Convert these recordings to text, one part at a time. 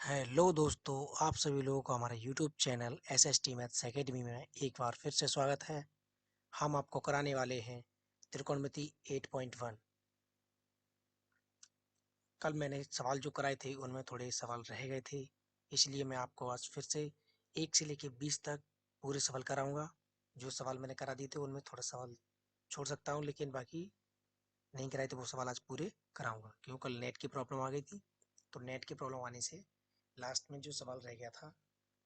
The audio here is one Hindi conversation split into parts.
हेलो दोस्तों, आप सभी लोगों का हमारे YouTube channel SST maths academy में एक बार फिर से स्वागत है। हम आपको कराने वाले हैं त्रिकोणमिति 8.1। कल मैंने सवाल जो कराए थे उनमें थोड़े सवाल रह गए थे, इसलिए मैं आपको आज फिर से 1 से लेकर 20 तक पूरे सवाल कराऊंगा। जो सवाल मैंने करा दिए थे उनमें थोड़ा सवाल छोड़ सकता हूँ, लेकिन बाकी नहीं कराए थे वो सवाल आज पूरे कराऊंगा, क्योंकि कल नेट की प्रॉब्लम आ गई थी। तो नेट की प्रॉब्लम आने से लास्ट में जो सवाल रह गया था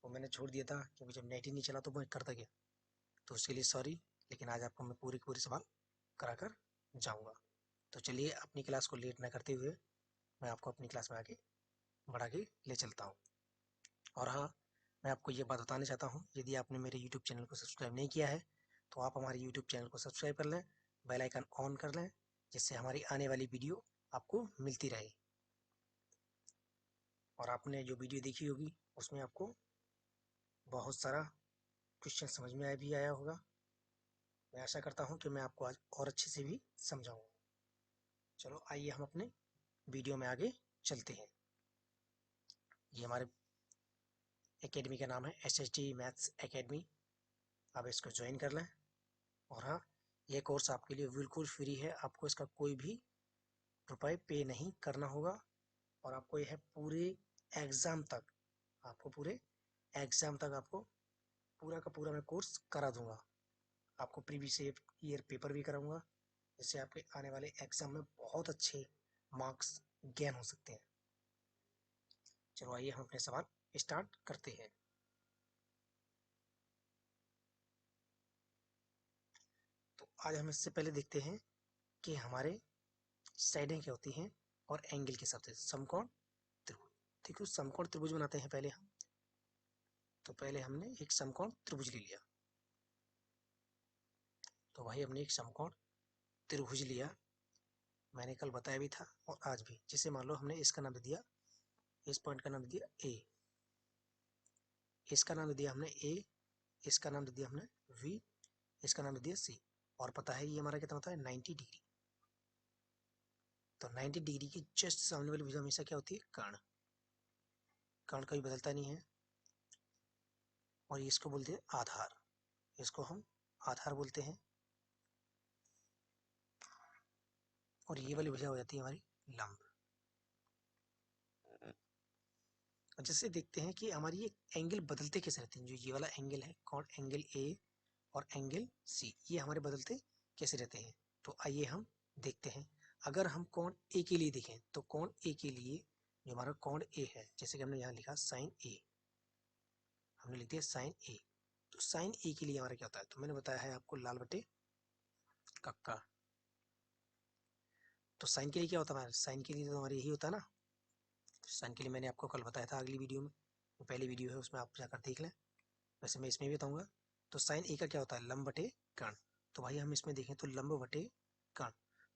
वो मैंने छोड़ दिया था, क्योंकि जब नेट ही नहीं चला तो मैं करता गया। तो उसके लिए सॉरी, लेकिन आज आपको मैं पूरी पूरी सवाल करा कर जाऊँगा। तो चलिए अपनी क्लास को लेट न करते हुए मैं आपको अपनी क्लास में आगे बढ़ा के ले चलता हूँ। और हाँ, मैं आपको ये बात बताना चाहता हूँ, यदि आपने मेरे यूट्यूब चैनल को सब्सक्राइब नहीं किया है तो आप हमारे यूट्यूब चैनल को सब्सक्राइब कर लें, बेल आइकन ऑन कर लें, जिससे हमारी आने वाली वीडियो आपको मिलती रहे। और आपने जो वीडियो देखी होगी उसमें आपको बहुत सारा क्वेश्चन समझ में भी आया होगा। मैं आशा करता हूँ कि मैं आपको आज और अच्छे से भी समझाऊंगा। चलो आइए हम अपने वीडियो में आगे चलते हैं। ये हमारे एकेडमी का नाम है SST मैथ्स एकेडमी। आप इसको ज्वाइन कर लें। और हाँ, ये कोर्स आपके लिए बिल्कुल फ्री है, आपको इसका कोई भी रुपए पे नहीं करना होगा। और आपको यह पूरे एग्ज़ाम तक, आपको पूरे एग्ज़ाम तक आपको पूरा का पूरा मैं कोर्स करा दूंगा। आपको प्रीवियस ईयर पेपर भी कराऊंगा, जिससे आपके आने वाले एग्ज़ाम में बहुत अच्छे मार्क्स गेन हो सकते हैं। चलो आइए हम अपने सवाल स्टार्ट करते हैं। तो आज हम इससे पहले देखते हैं कि हमारे साइडें क्या होती हैं और एंगल के हिसाब से समकोण त्रिभुज। ठीक है, समकोण त्रिभुज बनाते हैं पहले हम। तो पहले हमने एक समकोण त्रिभुज ले लिया। तो भाई हमने एक समकोण त्रिभुज लिया, मैंने कल बताया भी था और आज भी। जैसे मान लो हमने इसका नाम दे दिया, इस पॉइंट का नाम दे दिया ए, इसका नाम दे दिया हमने ए, इसका नाम दे दिया हमने V, इसका नाम दे दिया C। और पता है ये हमारा कितना होता है, 90 डिग्री। तो 90 डिग्री की जस्ट सामने वाली भुजा हमेशा क्या होती है, कर्ण। कर्ण कभी बदलता नहीं है। और इसको बोलते हैं आधार, इसको हम आधार बोलते हैं। और ये वाली भुजा हो जाती है हमारी लंब। और जैसे देखते हैं कि हमारी ये एंगल बदलते कैसे रहते हैं। जो ये वाला एंगल है, कौन एंगल ए और एंगल सी, ये हमारे बदलते कैसे रहते हैं। तो आइए हम देखते हैं। अगर हम कोण ए के लिए देखें तो कोण ए के लिए जो हमारा कोण ए है, जैसे कि हमने यहाँ लिखा साइन ए, हमने लिख दिया साइन ए। तो साइन ए के लिए हमारा क्या होता है, तो मैंने बताया है आपको लाल बटे कक्का। तो साइन के लिए क्या होता है हमारा, साइन के लिए तो हमारा यही होता है ना। साइन के लिए मैंने आपको कल बताया था अगली वीडियो में, वो पहली वीडियो है उसमें आप जाकर देख लें। वैसे मैं इसमें भी बताऊंगा। तो साइन ए का क्या होता है, लंब बटे कर्ण। तो भाई हम इसमें देखें तो लंब बटे कर्ण।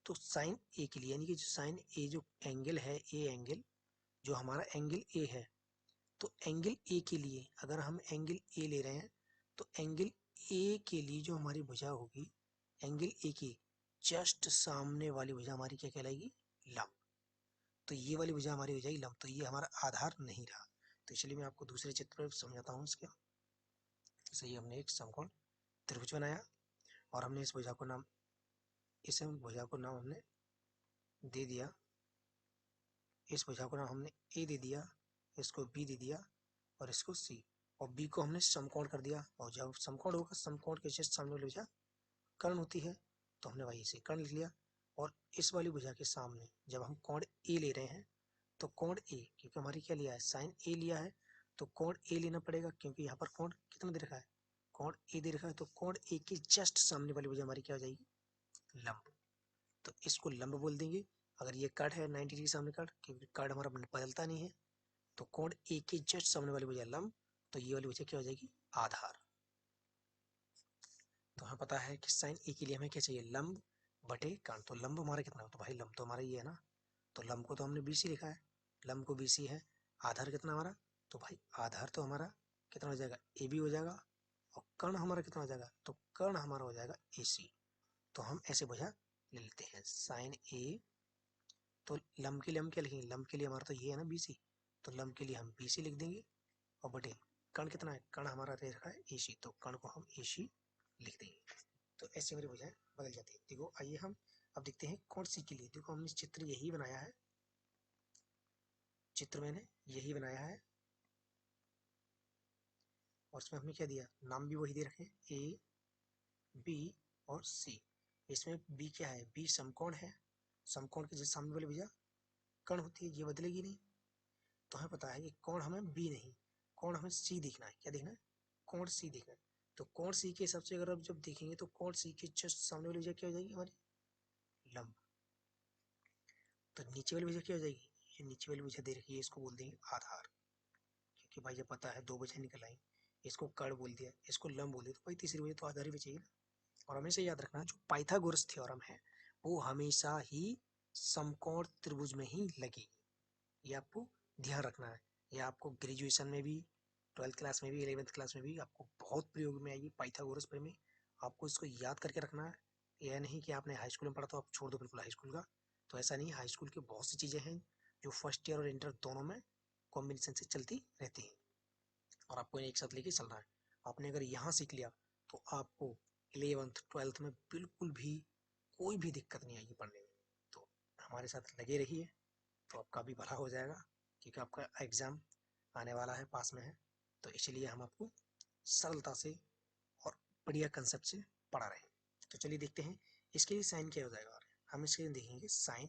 तो साइन ए के लिए, यानी कि जो साइन ए जो एंगल है, ए एंगल जो हमारा एंगल ए है, तो एंगल ए के लिए अगर हम एंगल ए ले रहे हैं तो एंगल ए के लिए जो हमारी भुजा होगी, एंगल ए की जस्ट सामने वाली भुजा हमारी क्या कहलाएगी, लंब। तो ये वाली भुजा हमारी हो जाएगी लंब, तो ये हमारा आधार नहीं रहा। तो इसलिए मैं आपको दूसरे चित्र पर समझाता हूँ इसका। जैसे ये हमने एक समकोण त्रिभुज बनाया और हमने इस भुजा को नाम, इस भुजा को नाम हमने दे दिया, इस भुजा को नाम हमने ए दे दिया, इसको बी दे दिया और इसको सी। और बी को हमने समकोण कर दिया। और जब समकोण होगा, समकोण के जस्ट सामने वाली भुजा कर्ण होती है, तो हमने वही से कर्ण लिख लिया। और इस वाली भुजा के सामने जब हम कोण ए ले रहे हैं तो कोण ए, क्योंकि हमारी क्या लिया है, साइन ए लिया है, तो कोण ए लेना पड़ेगा, क्योंकि यहाँ पर कोण कितना दे रखा है, कोण ए दे रखा है। तो कोण ए की जस्ट सामने वाली भुजा हमारी क्या हो जाएगी, लंब। तो इसको लंब बोल देंगे। अगर ये कट है 90 डिग्री सामने कट, क्योंकि कट हमारा बदलता नहीं है, तो कोण ए के जस्ट सामने वाली भुजा लंब, तो ये वाली भुजा क्या हो जाएगी, आधार। तो हमें पता है कि साइन ए के लिए हमें क्या चाहिए, लंब बटे कर्ण। तो लंब हमारा कितना हो, तो भाई लंब तो हमारा ये है ना, तो लंब को तो हमने BC लिखा है, लंब को BC है। आधार कितना हमारा, तो भाई आधार तो हमारा कितना हो जाएगा, AB हो जाएगा। और कर्ण हमारा कितना हो जाएगा, तो कर्ण हमारा हो जाएगा AC। तो हम ऐसे भुजा ले लेते हैं साइन ए। तो लंब के लिए हम क्या लिखेंगे, लंब के लिए हमारा तो ये है ना BC, तो लंब के लिए हम BC लिख देंगे और बटे कण कितना है, कण हमारा दे रखा है AC, तो कण को हम AC लिख देंगे। तो ऐसे हमारी भुजाएं बदल जाती है। देखो आइए हम अब देखते हैं कोण C के लिए। देखो हमने चित्र यही बनाया है, चित्र मैंने यही बनाया है और उसमें हमने क्या दिया, नाम भी वही दे रखे हैं A B और C। इसमें B क्या है, B समकोण है, समकोण के जैसे सामने वाली भुजा कण होती है, ये बदलेगी नहीं। तो हमें पता है कि कोण हमें B नहीं, कोण हमें C देखना है। क्या देखना है, कोण C देखना है। तो कोण C के हिसाब से अगर आप जब देखेंगे तो कोण C के जस्ट सामने वाली भुजा क्या हो जाएगी हमारी, लंब। तो नीचे वाली भुजा क्या हो जाएगी, ये नीचे वाली भुजा दे रखी है, इसको बोल देंगे आधार, क्योंकि भाई जब पता है दो भुजा निकल आई, इसको कण बोल दिया, इसको लंब बोल दिया, तो भाई तीसरी भुजा तो आधार ही बचेगी ना। और हमेशा याद रखना जो पाइथागोरस थ्योरम है वो हमेशा ही समकोण त्रिभुज में ही लगेगी, ये आपको ध्यान रखना है। ये आपको ग्रेजुएशन में भी, 12th क्लास में भी, 11th क्लास में भी आपको बहुत प्रयोग में आएगी पाइथागोरस प्रमेय। आपको इसको याद करके रखना है। यह नहीं कि आपने हाई स्कूल में पढ़ा तो आप छोड़ दो बिल्कुल हाई स्कूल का, तो ऐसा नहीं। हाई स्कूल की बहुत सी चीज़ें हैं जो फर्स्ट ईयर और इंटर दोनों में कॉम्बिनेशन से चलती रहती हैं और आपको एक साथ लेके चलना है। आपने अगर यहाँ सीख लिया तो आपको 11th 12th में बिल्कुल भी कोई भी दिक्कत नहीं आएगी पढ़ने में। तो हमारे साथ लगे रहिए, तो आपका भी भला हो जाएगा, क्योंकि आपका एग्ज़ाम आने वाला है, पास में है। तो इसलिए हम आपको सरलता से और बढ़िया कंसेप्ट से पढ़ा रहे हैं। तो चलिए देखते हैं इसके लिए साइन क्या हो जाएगा। और हम इसके लिए देखेंगे साइन,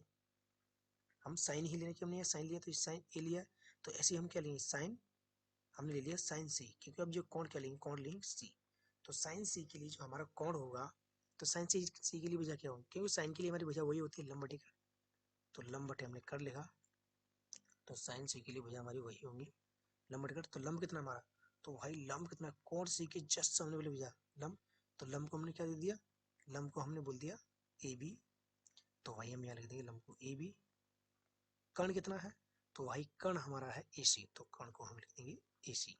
हम साइन ही लेने की, हमने साइन लिया तो साइन ए लिया, तो ऐसे हम क्या लेंगे, साइन हमने ले लिया साइन सी, क्योंकि अब जो कोण क्या लेंगे, कोण लेंगे सी। तो साइन सी के लिए जो हमारा कोण होगा, तो साइन सी के लिए भुजा क्या होगी, क्योंकि साइन के लिए हमारी भुजा वही होती है लंब बटे कर, तो लंब बटे हमने कर लिखा, तो साइन सी के लिए भुजा हमारी वही होंगी लंब बटे कर। तो लंब कितना हमारा, तो भाई लंब कितना, कोण सी के जस्ट सामने वाली भुजा लंब, तो लंब को हमने क्या दे दिया, लंब को हमने बोल दिया ए बी, तो भाई हम यहाँ लिख देंगे लंब को ए बी। कण कितना है, तो भाई कण हमारा है ए सी, तो कण को हम लिख देंगे ए सी।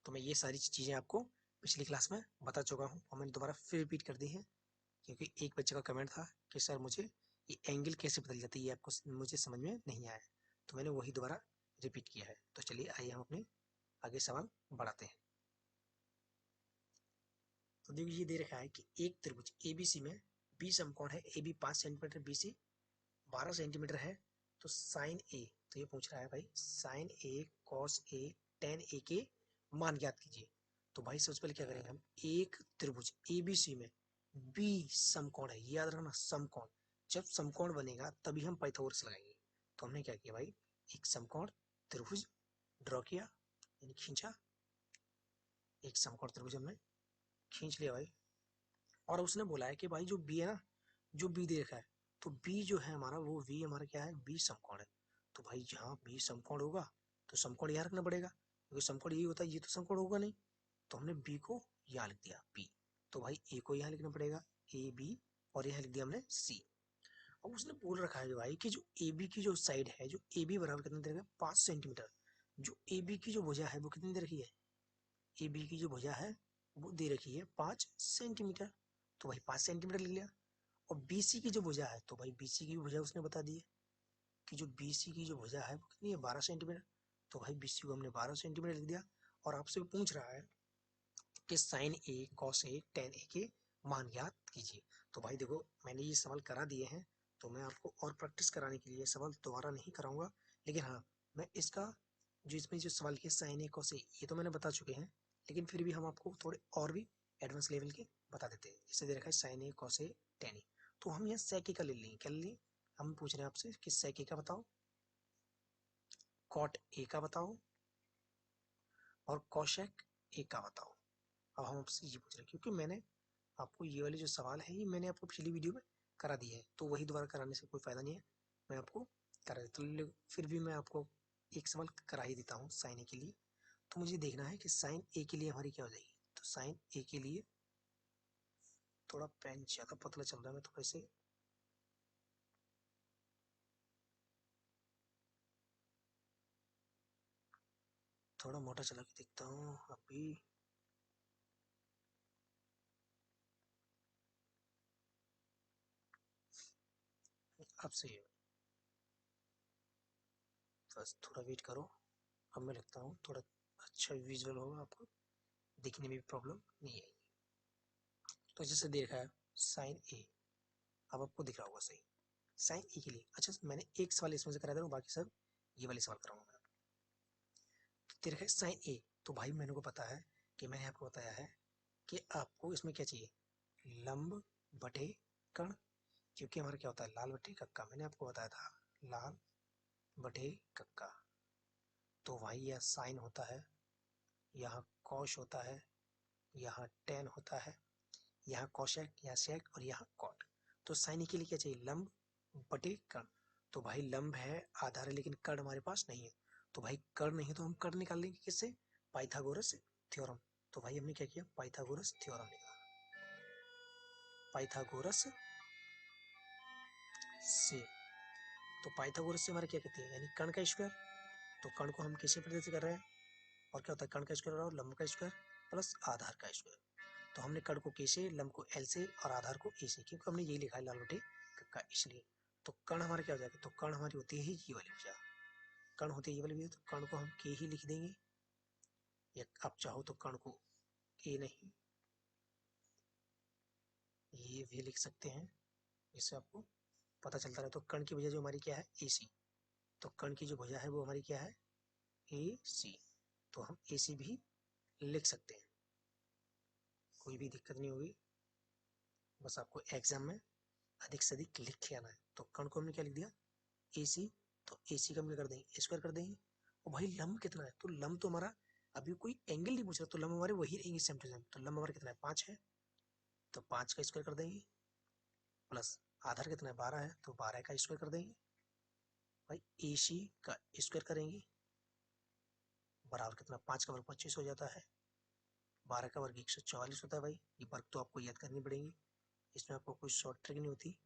तो मैं ये सारी चीज़ें आपको पिछली क्लास में बता चुका हूँ और मैंने दोबारा फिर रिपीट कर दी है, क्योंकि एक बच्चे का कमेंट था कि सर मुझे ये एंगल कैसे बदल जाती है, ये आपको मुझे समझ में नहीं आया, तो मैंने वही दोबारा रिपीट किया है। तो चलिए आइए हम अपने आगे सवाल बढ़ाते हैं। तो देखिए ये दे रखा है कि एक त्रिभुज ABC में बी समकोण है, AB 5 सेंटीमीटर, BC 12 सेंटीमीटर है, तो साइन ए, तो ये पूछ रहा है भाई sign A cos A ten ए के मान ज्ञात कीजिए। तो भाई सबसे पहले क्या करेंगे हम, एक त्रिभुज ABC में बी समकोण है, याद रखना समकोण, जब समकोण बनेगा तभी हम पाइथागोरस लगाएंगे। तो हमने क्या किया भाई, एक समकोण त्रिभुज ड्रॉ किया, यानी खींचा, एक समकोण त्रिभुज हमने खींच लिया भाई। और उसने बोला है कि भाई जो बी है ना, जो बी दे रखा है, तो बी जो है हमारा, वो वी हमारा क्या है, बी समकोण है। तो भाई जहाँ बी समकोण होगा तो समकोण यहाँ रखना पड़ेगा, क्योंकि समकोण ये होता है, ये तो समकोण होगा नहीं, तो हमने बी को यहाँ लिख दिया बी। तो भाई ए को यहाँ लिखना पड़ेगा ए बी, और यहाँ लिख दिया हमने सी। अब उसने बोल रखा है भाई कि जो ए बी की जो साइड है, जो ए बी बराबर कितने दे रखा है, 5 सेंटीमीटर, जो ए बी की जो भुजा है वो कितनी दे रखी है, ए बी की जो भुजा है वो दे रखी है 5 सेंटीमीटर, तो भाई 5 सेंटीमीटर ले लिया। और BC की जो भुजा है, तो भाई BC की भुजा उसने बता दी है कि जो BC की जो भुजा है वो कितनी है, 12 सेंटीमीटर, तो भाई BC को हमने 12 सेंटीमीटर लिख दिया। और आपसे पूछ रहा है कि sign A cos A ten ए के मान ज्ञात कीजिए। तो भाई देखो मैंने ये सवाल करा दिए हैं, तो मैं आपको और प्रैक्टिस कराने के लिए सवाल दोबारा नहीं कराऊंगा, लेकिन हाँ मैं इसका जो इसमें जो सवाल किया साइन ए कॉस ए, ये तो मैंने बता चुके हैं, लेकिन फिर भी हम आपको थोड़े और भी एडवांस लेवल के बता देते हैं। जैसे दे रखा है sign A cos A ten ए, तो हम यहाँ सेक ए का ले लेंगे, क्या ले लेंगे, हम पूछ रहे हैं आपसे कि सेक ए का बताओ, कॉट ए का बताओ, और कॉशेक ए का बताओ। अब हम आपसे ये पूछ रहे हैं, क्योंकि मैंने आपको ये वाले जो सवाल है ये मैंने आपको पिछली वीडियो में करा दिए है, तो वही दोबारा कराने से कोई फ़ायदा नहीं है, मैं आपको करा देता हूँ। फिर भी मैं आपको एक सवाल करा ही देता हूँ साइन ए के लिए। तो मुझे देखना है कि साइन ए के लिए हमारी क्या हो जाएगी। तो साइन ए के लिए थोड़ा पेन ज़्यादा पतला चल रहा है, मैं थोड़ा से थोड़ा मोटा चला के देखता हूँ अभी। अब सही है। बस थोड़ा वेट करो, अब मैं लिखता हूँ, थोड़ा अच्छा विजुअल होगा, आपको दिखने में भी प्रॉब्लम नहीं आएगी। तो जैसे देखा है साइन ए, अब आपको दिख रहा होगा सही साइन ए के लिए। अच्छा मैंने एक सवाल इसमें से करा दे रहा हूँ, बाकी सब ये वाले सवाल कराऊंगा मैं। तो देखा है साइन ए, तो भाई मैंने को पता है कि मैंने आपको बताया है कि आपको इसमें क्या चाहिए, लंब बटे कण, क्योंकि हमारा क्या होता है लाल बटे कक्का, मैंने आपको बताया था लाल बटे कक्का। तो भाई यह साइन होता है, यहाँ कॉश होता है, यहाँ टेन होता है, यहाँ कॉशेक, यहाँ सेक और यहाँ कॉट। तो साइन के लिए क्या चाहिए, लंब बटे कर्ण। तो भाई लंब है, आधार है, लेकिन कर्ण हमारे पास नहीं है। तो भाई कर्ण नहीं है तो हम कर्ण निकाल लेंगे किससे, पाइथागोरस थ्योरम। तो भाई हमने क्या किया, पाइथागोरस थ्योरम निकाला, पाइथागोरस से। तो पाइथागोरस से हमारे क्या कहते हैं, यानी कर्ण का स्क्वायर। तो कर्ण को हम किसी पद्धति से कर रहे हैं, और क्या होता है कर्ण का स्क्वायर और लंब का स्क्वायर प्लस आधार का स्क्वायर। तो हमने कर्ण को के से, लंब को एल से और आधार को ए से, क्योंकि हमने यही लिखा है लाल बटे कक्का इसलिए। तो कर्ण हमारा क्या हो जाएगा, तो कर्ण हमारी होती है ये वाली भुजा, कर्ण होती है ये वाली भुजा, तो कर्ण को हम के ही लिख देंगे, या आप चाहो तो कर्ण को ए नहीं ये भी लिख सकते हैं, इससे आपको पता चलता रहे। तो कर्ण की भुजा जो हमारी क्या है ए सी, तो कर्ण की जो भुजा है वो हमारी क्या है ए सी, तो हम ए सी भी लिख सकते हैं, कोई भी दिक्कत नहीं होगी। बस आपको एग्जाम में अधिक से अधिक लिख के आना है। तो कर्ण को हमने क्या लिख दिया ए सी, तो ए सी का हम क्या कर देंगे स्क्वायर कर देंगे। और भाई लंब कितना है, तो लंब तो हमारा अभी कोई एंगल नहीं पूछ रहा, तो लंब हमारे वही रहेंगे सेम टू सेम। तो लंब हमारा कितना है 5 है, तो 5 का स्क्वायर कर देंगे, प्लस आधार कितना है 12 है, तो 12 का स्क्वायर कर देंगे। भाई ए सी का स्क्वायर करेंगे, बराबर कितना 5 का वर्ग 25 हो जाता है, 12 का वर्ग 144 होता है। भाई ये वर्ग तो आपको याद करनी पड़ेगी, इसमें आपको कोई शॉर्ट ट्रिक नहीं होती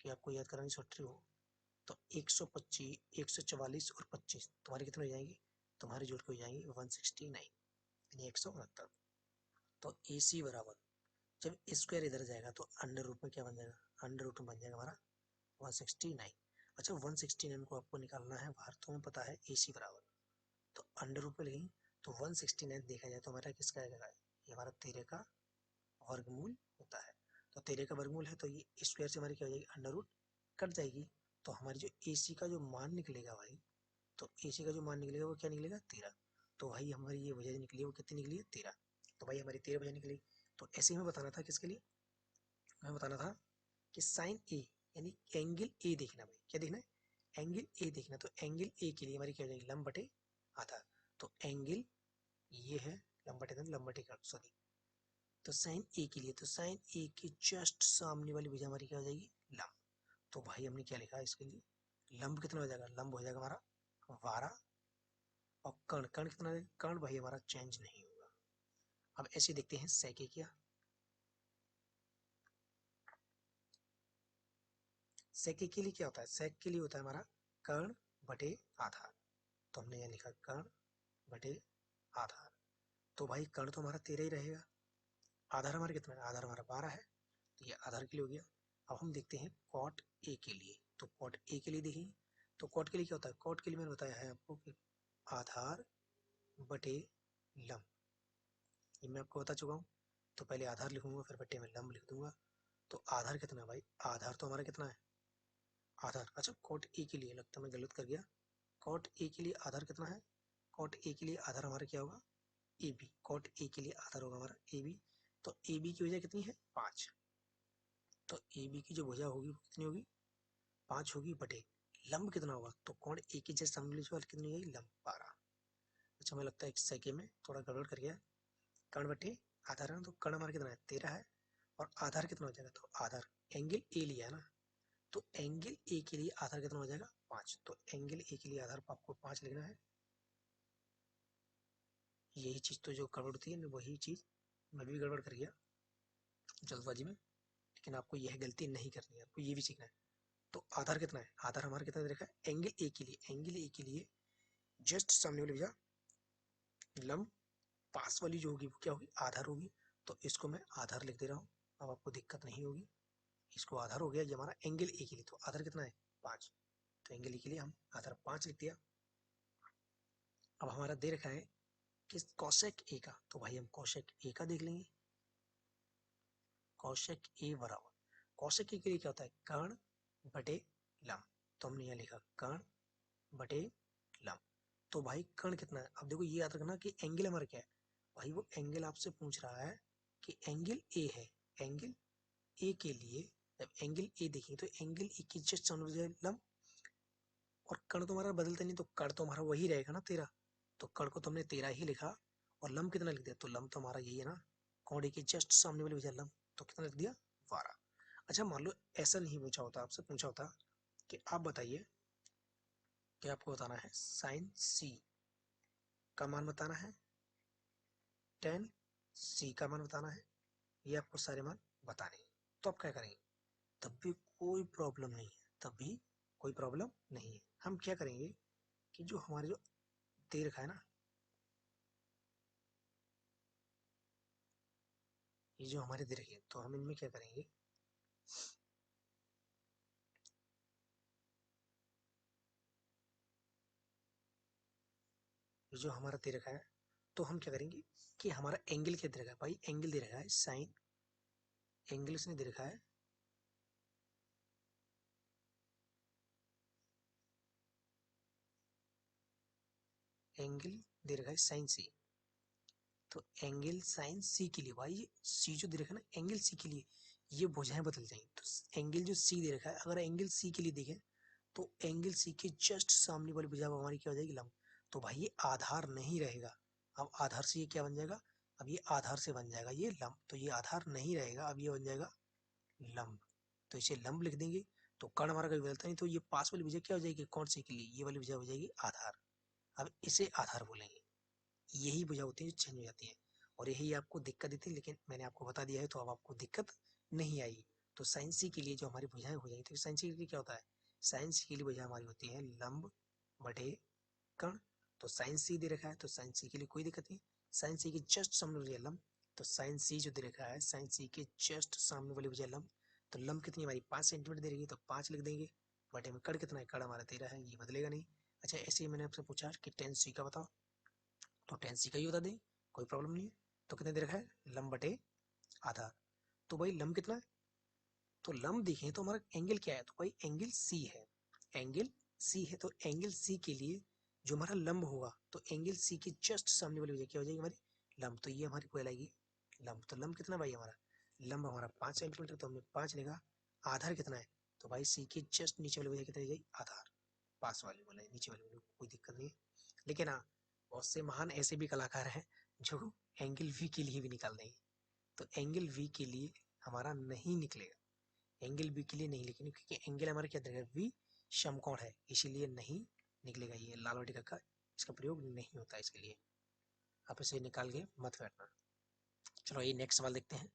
कि आपको याद करानी शॉर्ट ट्रिक हो। तो 125 144 और 25 तुम्हारे कितने हो जाएंगे, तुम्हारे जोड़ के हो जाएंगे 169 यानी 169। तो ए सी बराबर, जब स्क्वायर इधर जाएगा तो अंडर रूट में क्या बन जाएगा, अंडर रूट में बन जाएगा हमारा 169। अच्छा 169 को आपको निकालना है बाहर, तो हमें पता है ए सी बराबर, तो अंडर रूट में लेंगे तो 169 देखा जाए तो हमारा किसका आएगा, ये हमारा 13 का वर्गमूल होता है। तो 13 का वर्गमूल है, तो ये स्क्वायर से हमारी क्या हो जाएगी अंडर रूट कट जाएगी। तो हमारी जो ए सी का जो मान निकलेगा भाई, तो ए सी का जो मान निकलेगा वो क्या निकलेगा 13। तो भाई हमारी ये वजह निकली वो कितनी निकली है 13। तो भाई हमारी 13 वजह निकली। तो ऐसे ही हमें बताना था किसके लिए, हमें बताना था कि साइन ए यानी एंगल ए देखना। भाई क्या देखना है एंगल ए देखना, तो एंगल ए के लिए हमारी क्या हो जाएगी लंब बटे आधार। तो एंगल ये है लंब बटे लंब बटे सॉरी, तो साइन ए के लिए, तो साइन ए के जस्ट सामने वाली भुजा हमारी क्या हो जाएगी लंब। तो भाई हमने क्या लिखा इसके लिए, लंब कितना हो जाएगा, लंब हो जाएगा हमारा 12, और कर्ण कर्ण कितना हो जाएगा, कर्ण भाई हमारा चेंज नहीं होगा। अब ऐसे देखते हैं सेक क्या, सेक के लिए क्या होता है, सेक के लिए होता है हमारा कर्ण बटे आधार। तो हमने यहाँ लिखा कर्ण बटे आधार। तो भाई कर्ण तो हमारा 13 ही रहेगा, आधार हमारा कितना है, आधार हमारा 12 है, तो ये आधार के लिए हो गया। अब हम देखते हैं कॉट ए के लिए, तो कॉट ए के लिए देखिए, तो कॉट के लिए क्या होता है, कॉट के लिए मैंने बताया है आपको कि आधार बटे लंब, ये मैं आपको बता चुका हूँ। तो पहले आधार लिखूंगा फिर बटे में लंब लिख दूंगा। तो आधार कितना है भाई, आधार तो हमारा कितना है आधार, अच्छा कॉट ए के लिए लगता है मैं गलत कर गया, कॉट ए के लिए आधार कितना है, कॉट ए के लिए आधार हमारा क्या होगा ए बी, कॉट ए के लिए आधार होगा हमारा ए बी। तो ए बी की वजह कितनी है 5, तो ए बी की जो भुजा होगी वो कितनी होगी 5 होगी बटे लंब कितना होगा, तो कोण ए की जैसे सामने वाली कितनी होगी लंब 12। अच्छा मुझे लगता है एक सेके में थोड़ा गड़बड़ कर गया, कर्ण बटे आधार है ना, तो कर्ण हमारा कितना है 13 है, और आधार कितना हो जाएगा, तो आधार एंगल ए लिया है ना, तो एंगल ए के लिए आधार कितना हो जाएगा 5। तो एंगल ए के लिए आधार आपको 5 लिखना है। यही चीज तो जो गड़बड़ होती है वही चीज मैं भी गड़बड़ कर गया जल्दबाजी में, लेकिन आपको यह गलती नहीं करनी है, आपको ये भी सीखना है। तो आधार कितना है, आधार हमारा कितना देखा है एंगल ए के लिए, एंगल ए के लिए जस्ट सामने वाली भुजा लंब पास वाली जो होगी वो क्या होगी आधार होगी। तो इसको मैं आधार लिख दे रहा हूँ, अब आपको दिक्कत नहीं होगी। इसको आधार हो गया ये हमारा एंगल ए के लिए, तो आधार कितना है 5, तो एंगल ए के लिए हम आधार 5 लिख दिया। अब हमारा दे रखा है कि कौशेक ए का, तो भाई हम कौशेक ए का देख लेंगे। कौशेक ए बराबर, कौशेक ए के लिए क्या होता है, कर्ण बटे लंब। तो हमने यहाँ लिखा कर्ण बटे लंब। तो भाई कर्ण कितना है, अब देखो ये याद रखना कि एंगल हमारा क्या है, भाई वो एंगल आपसे पूछ रहा है कि एंगल ए है, एंगल ए के लिए जब एंगल ए देखेंगे तो एंगल ए की जस्ट सामने हो जाए लंब, और कर्ण तो हमारा बदलता नहीं, तो कर्ण तो हमारा वही रहेगा ना 13, तो कर्ण को तो हमने 13 ही लिखा, और लंब कितना लिख दिया, तो लंब तो हमारा यही है ना, कौन ए के जस्ट सामने वाले भुजा लंब, तो कितना लिख दिया 12। अच्छा मान लो ऐसा नहीं पूछा होता, आपसे पूछा होता कि आप बताइए कि आपको बताना है साइन सी का मान बताना है, टेन सी का मान बताना है, ये आपको सारे मान बताने हैं, तो आप क्या करेंगे, तब भी कोई प्रॉब्लम नहीं है, तब भी कोई प्रॉब्लम नहीं है। हम क्या करेंगे कि जो हमारे जो दे रखा है ना, ये जो हमारे दे रखी है, तो हम इनमें क्या करेंगे, ये जो हमारा दे रखा है, तो हम क्या करेंगे कि हमारा एंगल क्या दे रखा है, भाई एंगल दे रखा है साइन, एंगल इसने दे रखा है एंगल दे रखा है साइन सी, तो एंगल साइन सी के लिए भाई सी जो दे रखा है ना एंगल सी के लिए, ये भुजाएं बदल जाएंगी, तो एंगल जो सी दे रखा है, अगर एंगल सी के लिए देखें तो एंगल सी के जस्ट सामने वाली भुजा हमारी क्या हो जाएगी, लंब। तो भाई ये आधार नहीं रहेगा, अब आधार से ये क्या बन जाएगा, अब ये आधार से बन जाएगा ये लंब, तो ये आधार नहीं रहेगा, अब ये बन जाएगा लंब, तो इसे लंब लिख देंगे। तो कर्ण हमारा कभी बदलता नहीं, तो ये पास वाली भुजा क्या हो जाएगी, कौन सी के लिए, ये वाली भुजा हो जाएगी आधार, अब इसे आधार बोलेंगे। यही भुजा होती है जो चेंज हो जाती है, और यही आपको दिक्कत देती है, लेकिन मैंने आपको बता दिया है तो अब आपको दिक्कत नहीं आएगी। तो साइन सी के लिए जो हमारी भुजाएं हो जाएंगी, तो साइन सी के लिए क्या होता है, साइन सी के लिए भुजा हमारी होती है लंब बटे कर्ण, तो साइन सी दे रखा है तो साइन सी के लिए कोई दिक्कत नहीं, साइन सी के जस्ट सामने वाली लंब, तो साइन सी जो दे रखा है साइन सी के जस्ट सामने वाली भुजा लंब, तो लंब कितनी हमारी 5 सेंटीमीटर दे रही है, तो 5 लिख देंगे, बटे में कर्ण कितना है, कर्ण हमारा 13 है, ये बदलेगा नहीं। अच्छा ऐसे ही मैंने आपसे पूछा कि टेन सी का बताओ, तो टेन सी का ही बता दें, कोई प्रॉब्लम नहीं है। तो कितने दे रखा है, लंब बटे आधा, तो भाई लंब कितना है, तो लंब देखें तो हमारा एंगल क्या है, तो भाई एंगल सी है, एंगल सी है, तो एंगल सी के लिए जो हमारा लंब होगा, तो एंगल सी के जस्ट सामने वाली वजह क्या हो जाएगी हमारी लंब, तो ये हमारी कहलाएगी लंब। तो लंब कितना भाई हमारा, लंब हमारा 5 सेंटीमीटर, तो हमने 5 लिखा। आधार कितना है, तो भाई सी के जस्ट नीचे वाली वजह कितनी जाएगी आधार, पास वाली बोले नीचे वाली बोले कोई दिक्कत नहीं है। लेकिन हाँ बहुत से महान ऐसे भी कलाकार हैं जो एंगल वी के लिए भी निकाल देंगे, तो एंगल वी के लिए हमारा नहीं निकलेगा, एंगल बी के लिए नहीं लिखेंगे, क्योंकि एंगल हमारा क्या देगा वी समकोण है, इसीलिए नहीं निकलेगा, ये लाल वाटिका का इसका प्रयोग नहीं होता इसके लिए, आप इसे निकाल के मत बैठना। चलो ये नेक्स्ट सवाल देखते हैं।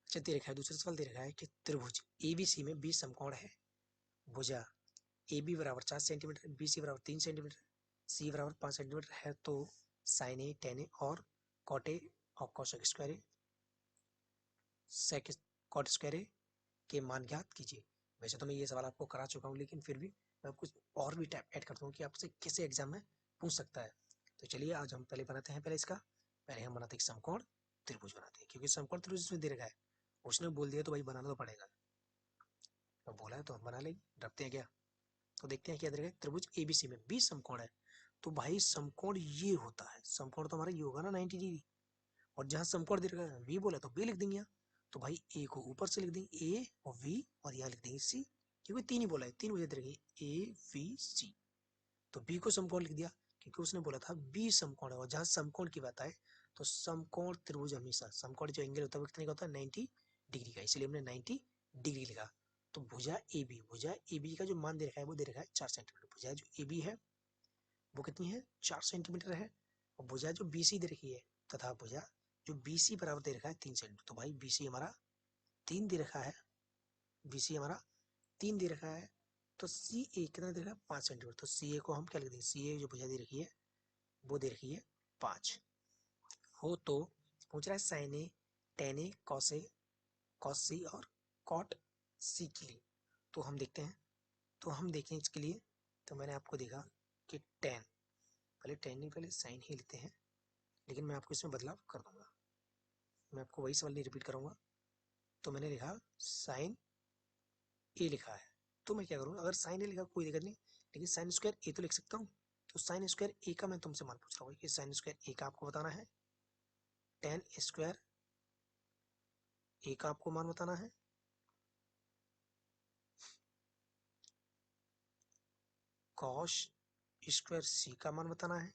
अच्छा दे रखा है, दूसरा सवाल दे रखा है कि त्रिभुज एबीसी में 20 समकोण है, भुजा ए बी बराबर 4 सेंटीमीटर, बी सी बराबर 3 सेंटीमीटर, सी बराबर 5 सेंटीमीटर है, तो साइन ए टेन ए और कॉट ए और कॉसेक स्क्वायर ए सेक कॉट स्क्वायर ए के मान ज्ञात कीजिए। वैसे तो मैं ये सवाल आपको करा चुका हूँ, लेकिन फिर भी मैं कुछ और भी टैप ऐड करता हूँ कि आपसे किसी एग्जाम में पूछ सकता है। तो चलिए आज हम पहले बनाते हैं, पहले इसका पहले हम बनाते हैं समकोण त्रिभुज बनाते हैं, क्योंकि समकोण त्रिभुज इसमें दे रखा है, उसने बोल दिया तो भाई बनाना तो पड़ेगा, तो बोला है तो हम बना लेंगे, डरते हैं क्या। तो देखते हैं क्या दे रखा है, त्रिभुज एबीसी में 20 समकोण है, तो भाई समकोण ये होता है, समकोण तो हमारा ये होगा ना 90 डिग्री, और जहाँ समकोण दे रखा है वी बोला तो बी लिख देंगे यहाँ, तो भाई ए को ऊपर से लिख देंगे ए और वी, और यहाँ लिख देंगे सी, क्योंकि तीन ही बोला है, तीन वजह दे रखी ए वी सी, तो बी को समकोण लिख दिया, क्योंकि उसने बोला था बी समकोण है, और जहाँ समकोण की बात आए तो समकोण त्रिभुज हमेशा समकोण जो एंगल होता है वो कितने का होता है 90 डिग्री का, इसलिए हमने 90 डिग्री लिखा। तो भुजा ए बी का जो मान दे रखा है वो दे रखा है 4 सेंटीमीटर, भुजा जो ए बी है वो कितनी है 4 सेंटीमीटर है, और भुजा जो बी सी दे रखी है तथा भुजा जो बी सी बराबर दे रखा है 3 सेंटीमीटर, तो भाई बी सी हमारा 3 दे रखा है, बी सी हमारा 3 दे रखा है, तो सी ए कितना दे रखा है 5 सेंटीमीटर, तो सी ए को हम क्या लिख देंगे, सी ए जो भुजा दे रखी है वो दे रखी है 5 हो, तो पूछ रहा है साइन ए टेन ए कॉस सी और कॉट सी के लिए, तो हम देखते हैं, तो हम देखें इसके लिए, तो मैंने आपको देखा कि टेन, पहले टेन नहीं पहले साइन ही लेते हैं, लेकिन मैं आपको इसमें बदलाव कर दूंगा। मैं आपको वही सवाल नहीं रिपीट करूंगा। तो मैंने लिखा साइन ए लिखा है, तो मैं क्या करूँगा, अगर साइन ए लिखा कोई दिक्कत नहीं, लेकिन साइन स्क्वायर ए तो लिख सकता हूँ। तो साइन स्क्वायर ए का मैं तुमसे मान पूछ रहा हूँ कि साइन स्क्वायर ए का आपको बताना है, टेन स्क्वायर ए का आपको मान बताना है, कॉस स्क्वायर सी का मान बताना है,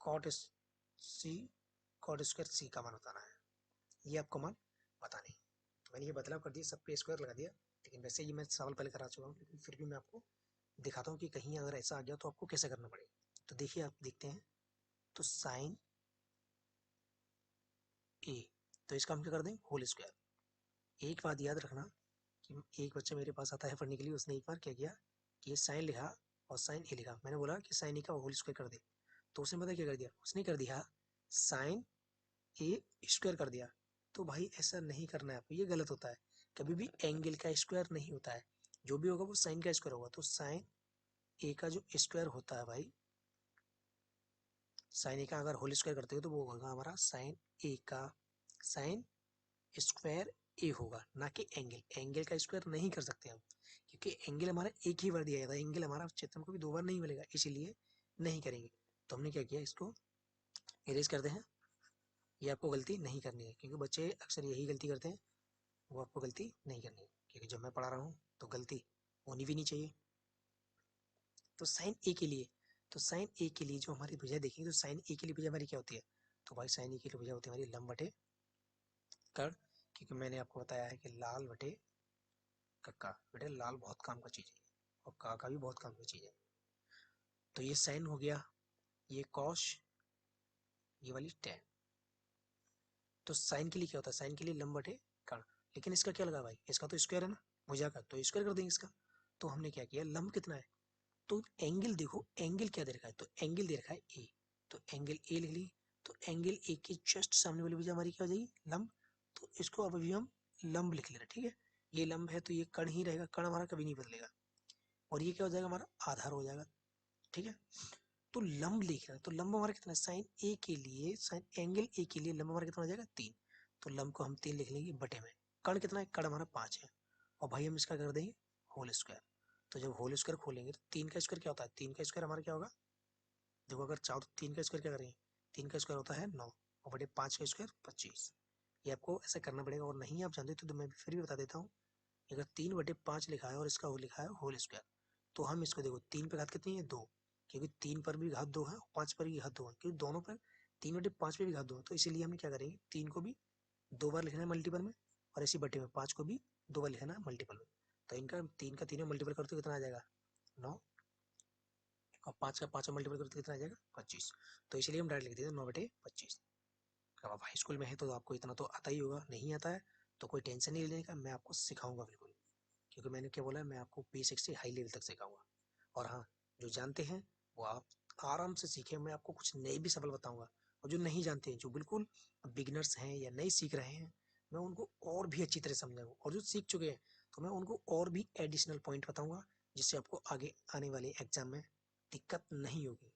कॉट सी कॉट स्क्वायर सी का मान बताना है। ये आपको मान बताने हैं। तो मैंने ये बदलाव कर दिया, सब पे स्क्वायर लगा दिया, लेकिन वैसे ये मैं सवाल पहले करा चुका हूँ, लेकिन फिर भी मैं आपको दिखाता हूँ कि कहीं अगर ऐसा आ गया तो आपको कैसे करना पड़ेगा। तो देखिए, आप देखते हैं, तो साइन ए, तो इसका हम क्या कर दें, होल स्क्वायर। एक बात याद रखना कि एक बच्चा मेरे पास आता है पढ़ने के लिए, उसने एक बार क्या किया कि ये साइन लिखा और साइन ए लिखा, मैंने बोला कि साइन ए का होल स्क्वायर कर दे, तो उसने पता क्या कर दिया, उसने कर दिया साइन ए स्क्वायर कर दिया। तो भाई ऐसा नहीं करना है आपको, ये गलत होता है। कभी भी एंगल का स्क्वायर नहीं होता है, जो भी होगा वो साइन का स्क्वायर होगा। तो साइन ए का जो स्क्वायर होता है भाई, साइन ए का अगर होल स्क्वायर करते हो तो वो होगा हमारा साइन ए का साइन स्क्वायर ए होगा, ना कि एंगल। एंगल का स्क्वायर नहीं कर सकते हम, क्योंकि एंगल हमारा एक ही बार दिया जाता है, एंगल हमारा चित्र में कभी दो बार नहीं मिलेगा, इसीलिए नहीं करेंगे। तो हमने क्या किया, इसको इरेज करते हैं। ये आपको गलती नहीं करनी है, क्योंकि बच्चे अक्सर यही गलती करते हैं, वो आपको गलती नहीं करनी है, क्योंकि जब मैं पढ़ा रहा हूँ तो गलती होनी भी नहीं चाहिए। तो साइन ए के लिए, तो साइन ए के लिए जो हमारी भुजा देखेंगे, तो साइन ए के लिए भुजा हमारी क्या होती है, तो भाई साइन ए के लिए भुजा होती है हमारी लंब बटे कर्ण, क्योंकि मैंने आपको बताया है कि लाल बटे कक्का। बेटे लाल बहुत काम का चीज है और काका भी बहुत काम की चीज है। तो ये साइन हो गया, ये कॉस, ये वाली टेन। तो साइन के लिए क्या होता है, साइन के लिए लंब बटे कर्ण, लेकिन इसका क्या लगा भाई, इसका तो स्क्वायर है ना भुजा का, तो स्क्वायर कर देंगे इसका। तो हमने क्या किया, लंब कितना है, तो एंगल देखो, एंगल क्या दे रखा है, तो एंगल दे रखा है ए, तो एंगल ए लिख ली। तो एंगल ए के जस्ट सामने वाली भुजा हमारी क्या हो जाएगी, लंब। तो इसको अब अभी हम लंब लिख ले रहे, ठीक है। ये लंब है तो ये कर्ण ही रहेगा, कर्ण हमारा कभी नहीं बदलेगा, और ये क्या हो जाएगा, हमारा आधार हो जाएगा, ठीक है। तो लंब लिख रहा है, तो लंब हमारा कितना है, साइन ए के लिए, साइन एंगल ए के लिए लंब हमारा कितना हो जाएगा, 3। तो लंब को हम 3 लिख लेंगे बटे में, कर्ण कितना है, कर्ण हमारा 5 है, और भाई हम इसका कर देंगे होल स्क्वायर। तो जब होल स्क्वायर खोलेंगे तो 3 का स्क्वायर क्या होता है, 3 का स्क्वायर हमारा क्या होगा, देखो अगर चाहो तो 3 का स्क्वायर क्या करेंगे, 3 का स्क्वायर होता है 9, और बटे 5 का स्क्वायर 25। ये आपको ऐसा करना पड़ेगा, और नहीं आप जानते तो मैं फिर भी बता देता हूँ। अगर 3/5 लिखा है और इसका लिखा है होल स्क्वायर, तो हम इसको देखो 3 पे घात कितनी है, 2, क्योंकि 3 पर भी घात 2 है और 5 पर भी घात 2 है, क्योंकि दोनों पर 3/5 पे भी घात 2 है, तो इसीलिए हम क्या करेंगे, 3 को भी 2 बार लिखना है मल्टीपल में, और इसी बटे में 5 को भी 2 बार लिखना है मल्टीपल में। तो इनका 3 का 3 में मल्टीपल करते तो कितना आ जाएगा, 9, और 5 का 5 में मल्टीपल करते कितना आ जाएगा, 25। तो इसीलिए हम डायरेक्ट लिख देते हैं 9/25। अब आप हाई स्कूल में है तो आपको इतना तो आता ही होगा, नहीं आता है तो कोई टेंशन नहीं लेने का, मैं आपको सिखाऊंगा बिल्कुल, क्योंकि मैंने क्या बोला है, मैं आपको बेसिक से हाई लेवल तक सिखाऊंगा। और हाँ, जो जानते हैं वो आप आराम से सीखें, मैं आपको कुछ नए भी सवाल बताऊंगा, और जो नहीं जानते हैं, जो बिल्कुल बिगिनर्स हैं या नए सीख रहे हैं, मैं उनको और भी अच्छी तरह समझाऊंगा, और जो सीख चुके हैं तो मैं उनको और भी एडिशनल पॉइंट बताऊंगा, जिससे आपको आगे आने वाले एग्जाम में दिक्कत नहीं होगी।